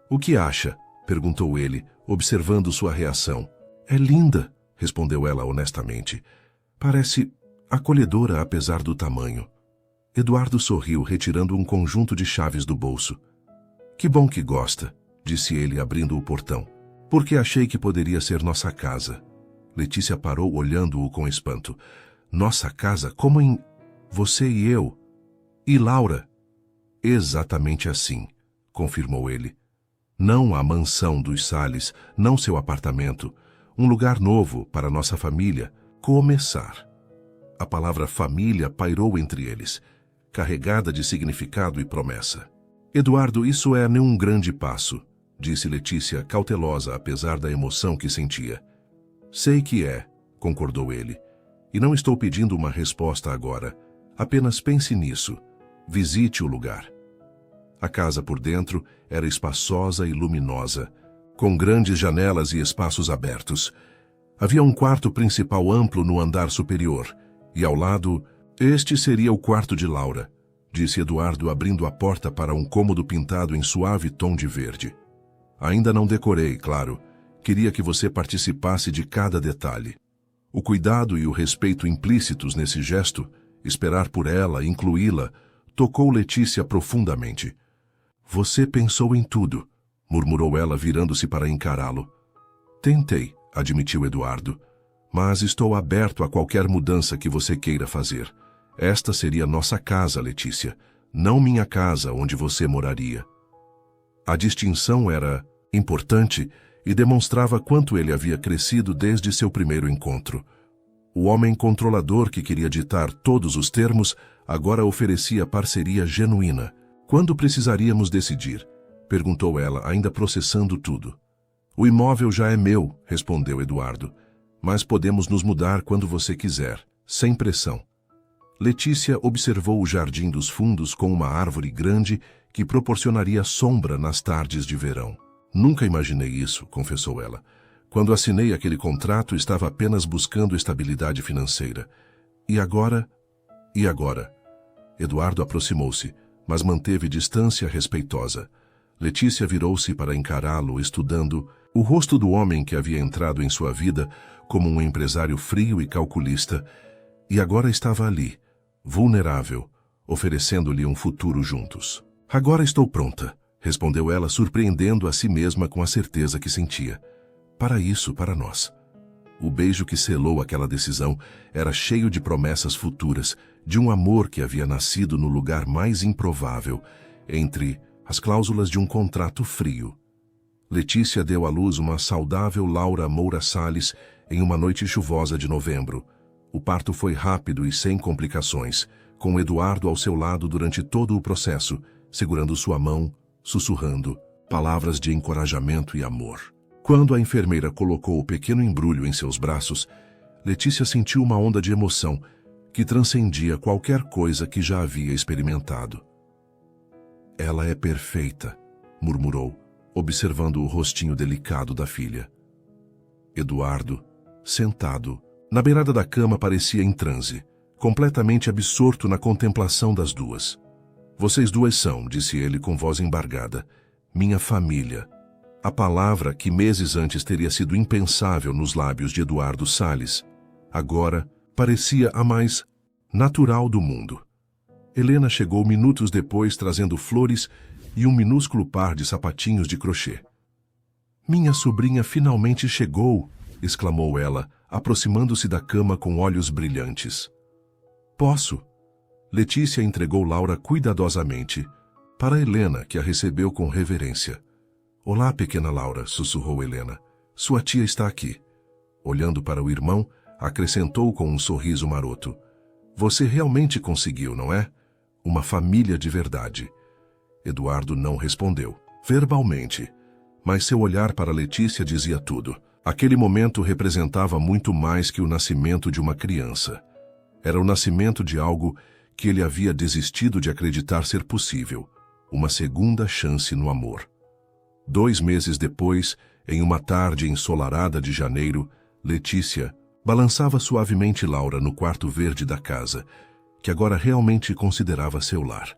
"O que acha?" perguntou ele, observando sua reação. "É linda", respondeu ela honestamente. "Parece acolhedora apesar do tamanho." Eduardo sorriu, retirando um conjunto de chaves do bolso. "Que bom que gosta", disse ele, abrindo o portão. "Porque achei que poderia ser nossa casa." Letícia parou, olhando-o com espanto. "Nossa casa? Como em... Você e eu? E Laura?" "Exatamente assim", confirmou ele. "Não a mansão dos Salles, não seu apartamento. Um lugar novo para nossa família. Começar." A palavra família pairou entre eles, carregada de significado e promessa. "Eduardo, isso é nenhum grande passo", disse Letícia, cautelosa apesar da emoção que sentia. "Sei que é", concordou ele. "E não estou pedindo uma resposta agora. Apenas pense nisso. Visite o lugar." A casa por dentro era espaçosa e luminosa, com grandes janelas e espaços abertos. Havia um quarto principal amplo no andar superior, e ao lado, "Este seria o quarto de Laura", disse Eduardo, abrindo a porta para um cômodo pintado em suave tom de verde. "Ainda não decorei, claro. Queria que você participasse de cada detalhe." O cuidado e o respeito implícitos nesse gesto, esperar por ela, incluí-la, tocou Letícia profundamente. "Você pensou em tudo", murmurou ela, virando-se para encará-lo. "Tentei", admitiu Eduardo, "mas estou aberto a qualquer mudança que você queira fazer. Esta seria nossa casa, Letícia, não minha casa onde você moraria." A distinção era importante e demonstrava quanto ele havia crescido desde seu primeiro encontro. O homem controlador que queria ditar todos os termos agora oferecia parceria genuína. "Quando precisaríamos decidir?" perguntou ela, ainda processando tudo. "O imóvel já é meu", respondeu Eduardo, "mas podemos nos mudar quando você quiser, sem pressão." Letícia observou o jardim dos fundos com uma árvore grande que proporcionaria sombra nas tardes de verão. "Nunca imaginei isso", confessou ela. "Quando assinei aquele contrato, estava apenas buscando estabilidade financeira. E agora? E agora? Eduardo aproximou-se, mas manteve distância respeitosa. Letícia virou-se para encará-lo, estudando o rosto do homem que havia entrado em sua vida como um empresário frio e calculista, e agora estava ali, vulnerável, oferecendo-lhe um futuro juntos. Agora estou pronta, respondeu ela, surpreendendo a si mesma com a certeza que sentia. Para isso, para nós. O beijo que selou aquela decisão era cheio de promessas futuras, de um amor que havia nascido no lugar mais improvável, entre as cláusulas de um contrato frio. Letícia deu à luz uma saudável Laura Moura Salles em uma noite chuvosa de novembro. O parto foi rápido e sem complicações, com Eduardo ao seu lado durante todo o processo, segurando sua mão, sussurrando palavras de encorajamento e amor. Quando a enfermeira colocou o pequeno embrulho em seus braços, Letícia sentiu uma onda de emoção que transcendia qualquer coisa que já havia experimentado. Ela é perfeita, murmurou, observando o rostinho delicado da filha. Eduardo, sentado, na beirada da cama, parecia em transe, completamente absorto na contemplação das duas. Vocês duas são, disse ele com voz embargada, minha família. A palavra que meses antes teria sido impensável nos lábios de Eduardo Salles, agora parecia a mais natural do mundo. Helena chegou minutos depois trazendo flores e um minúsculo par de sapatinhos de crochê. Minha sobrinha finalmente chegou, exclamou ela, aproximando-se da cama com olhos brilhantes. Posso? Letícia entregou Laura cuidadosamente para Helena, que a recebeu com reverência. Olá, pequena Laura, sussurrou Helena. Sua tia está aqui. Olhando para o irmão, acrescentou com um sorriso maroto. Você realmente conseguiu, não é? Uma família de verdade. Eduardo não respondeu, verbalmente, mas seu olhar para Letícia dizia tudo. Aquele momento representava muito mais que o nascimento de uma criança. Era o nascimento de algo que ele havia desistido de acreditar ser possível, uma segunda chance no amor. 2 meses depois, em uma tarde ensolarada de janeiro, Letícia balançava suavemente Laura no quarto verde da casa, que agora realmente considerava seu lar.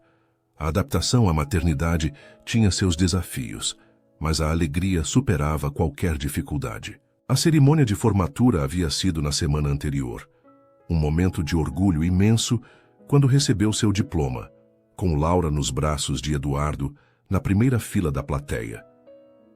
A adaptação à maternidade tinha seus desafios, mas a alegria superava qualquer dificuldade. A cerimônia de formatura havia sido na semana anterior. Um momento de orgulho imenso quando recebeu seu diploma, com Laura nos braços de Eduardo, na primeira fila da plateia.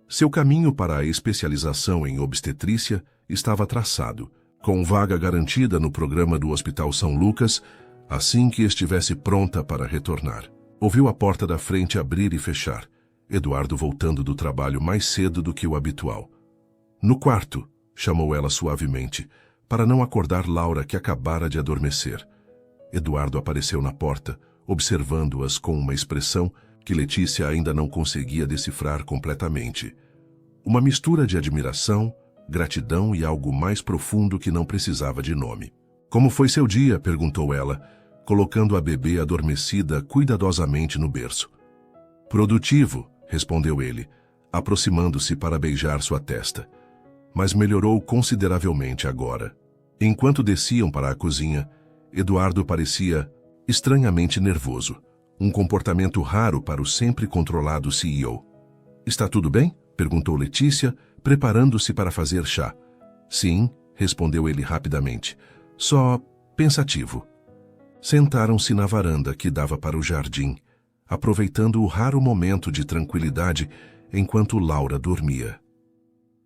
Seu caminho para a especialização em obstetrícia estava traçado, com vaga garantida no programa do Hospital São Lucas, assim que estivesse pronta para retornar. Ouviu a porta da frente abrir e fechar, Eduardo voltando do trabalho mais cedo do que o habitual. No quarto, chamou ela suavemente, para não acordar Laura, que acabara de adormecer. Eduardo apareceu na porta, observando-as com uma expressão que Letícia ainda não conseguia decifrar completamente. Uma mistura de admiração, gratidão e algo mais profundo que não precisava de nome. Como foi seu dia? Perguntou ela, colocando a bebê adormecida cuidadosamente no berço. Produtivo, respondeu ele, aproximando-se para beijar sua testa. Mas melhorou consideravelmente agora. Enquanto desciam para a cozinha, Eduardo parecia estranhamente nervoso, um comportamento raro para o sempre controlado CEO. Está tudo bem? Perguntou Letícia, preparando-se para fazer chá. Sim, respondeu ele rapidamente. Só pensativo. Sentaram-se na varanda que dava para o jardim, aproveitando o raro momento de tranquilidade enquanto Laura dormia.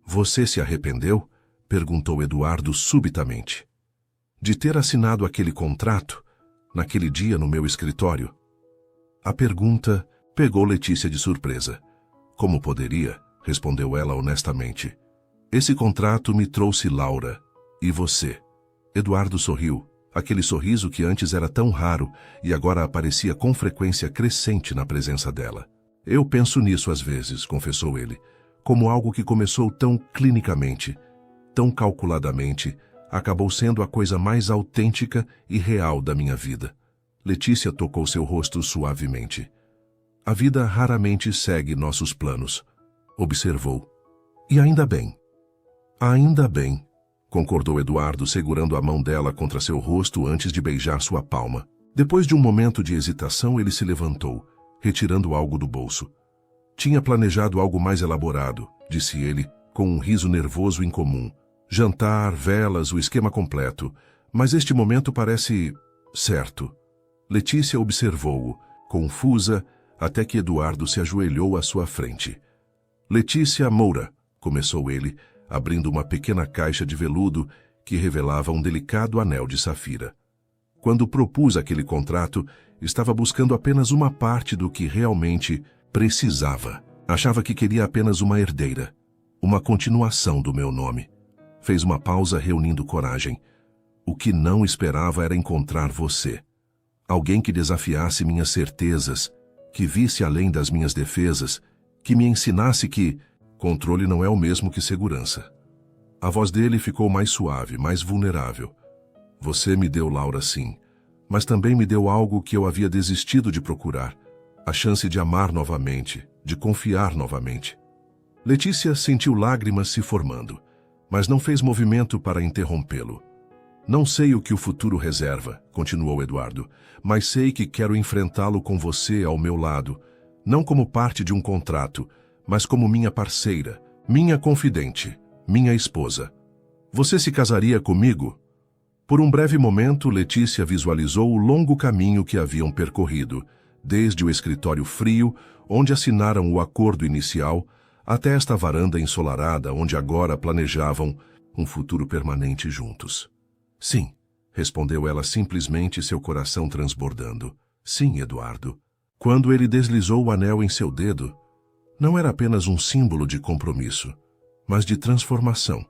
Você se arrependeu? Perguntou Eduardo subitamente. De ter assinado aquele contrato, naquele dia no meu escritório? A pergunta pegou Letícia de surpresa. Como poderia? Respondeu ela honestamente. Esse contrato me trouxe Laura. E você? Eduardo sorriu, aquele sorriso que antes era tão raro e agora aparecia com frequência crescente na presença dela. Eu penso nisso às vezes, confessou ele, como algo que começou tão clinicamente, tão calculadamente, acabou sendo a coisa mais autêntica e real da minha vida. Letícia tocou seu rosto suavemente. A vida raramente segue nossos planos, observou. E ainda bem. Ainda bem, concordou Eduardo, segurando a mão dela contra seu rosto antes de beijar sua palma. Depois de um momento de hesitação, ele se levantou, retirando algo do bolso. Tinha planejado algo mais elaborado, disse ele, com um riso nervoso incomum. Jantar, velas, o esquema completo. Mas este momento parece certo. Letícia observou-o, confusa, até que Eduardo se ajoelhou à sua frente. Letícia Moura, começou ele, abrindo uma pequena caixa de veludo que revelava um delicado anel de safira. Quando propus aquele contrato, estava buscando apenas uma parte do que realmente precisava. Achava que queria apenas uma herdeira, uma continuação do meu nome. Fez uma pausa, reunindo coragem. O que não esperava era encontrar você. Alguém que desafiasse minhas certezas, que visse além das minhas defesas, que me ensinasse que controle não é o mesmo que segurança. A voz dele ficou mais suave, mais vulnerável. Você me deu, Laura, sim, mas também me deu algo que eu havia desistido de procurar, a chance de amar novamente, de confiar novamente. Letícia sentiu lágrimas se formando, mas não fez movimento para interrompê-lo. Não sei o que o futuro reserva, continuou Eduardo, mas sei que quero enfrentá-lo com você ao meu lado, não como parte de um contrato, mas como minha parceira, minha confidente, minha esposa. Você se casaria comigo? Por um breve momento, Letícia visualizou o longo caminho que haviam percorrido, desde o escritório frio, onde assinaram o acordo inicial, até esta varanda ensolarada onde agora planejavam um futuro permanente juntos. Sim, respondeu ela simplesmente, seu coração transbordando. Sim, Eduardo. Quando ele deslizou o anel em seu dedo, não era apenas um símbolo de compromisso, mas de transformação.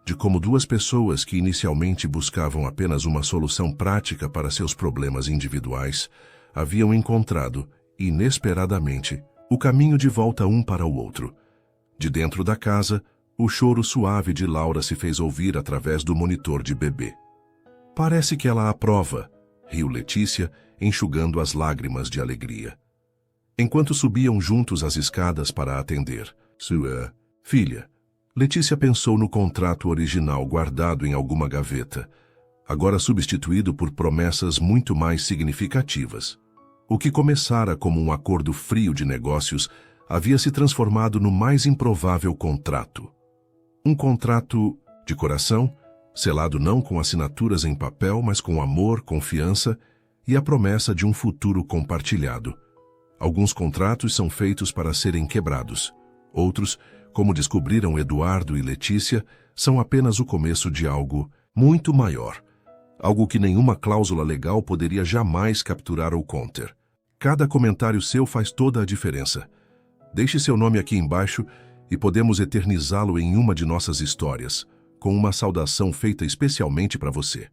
De como duas pessoas que inicialmente buscavam apenas uma solução prática para seus problemas individuais, haviam encontrado, inesperadamente, o caminho de volta um para o outro. De dentro da casa, o choro suave de Laura se fez ouvir através do monitor de bebê. Parece que ela aprova, riu Letícia, enxugando as lágrimas de alegria. Enquanto subiam juntos as escadas para atender sua filha, Letícia pensou no contrato original guardado em alguma gaveta, agora substituído por promessas muito mais significativas. O que começara como um acordo frio de negócios havia se transformado no mais improvável contrato. Um contrato de coração, selado não com assinaturas em papel, mas com amor, confiança e a promessa de um futuro compartilhado. Alguns contratos são feitos para serem quebrados. Outros, como descobriram Eduardo e Letícia, são apenas o começo de algo muito maior. Algo que nenhuma cláusula legal poderia jamais capturar ou conter. Cada comentário seu faz toda a diferença. Deixe seu nome aqui embaixo e podemos eternizá-lo em uma de nossas histórias, com uma saudação feita especialmente para você.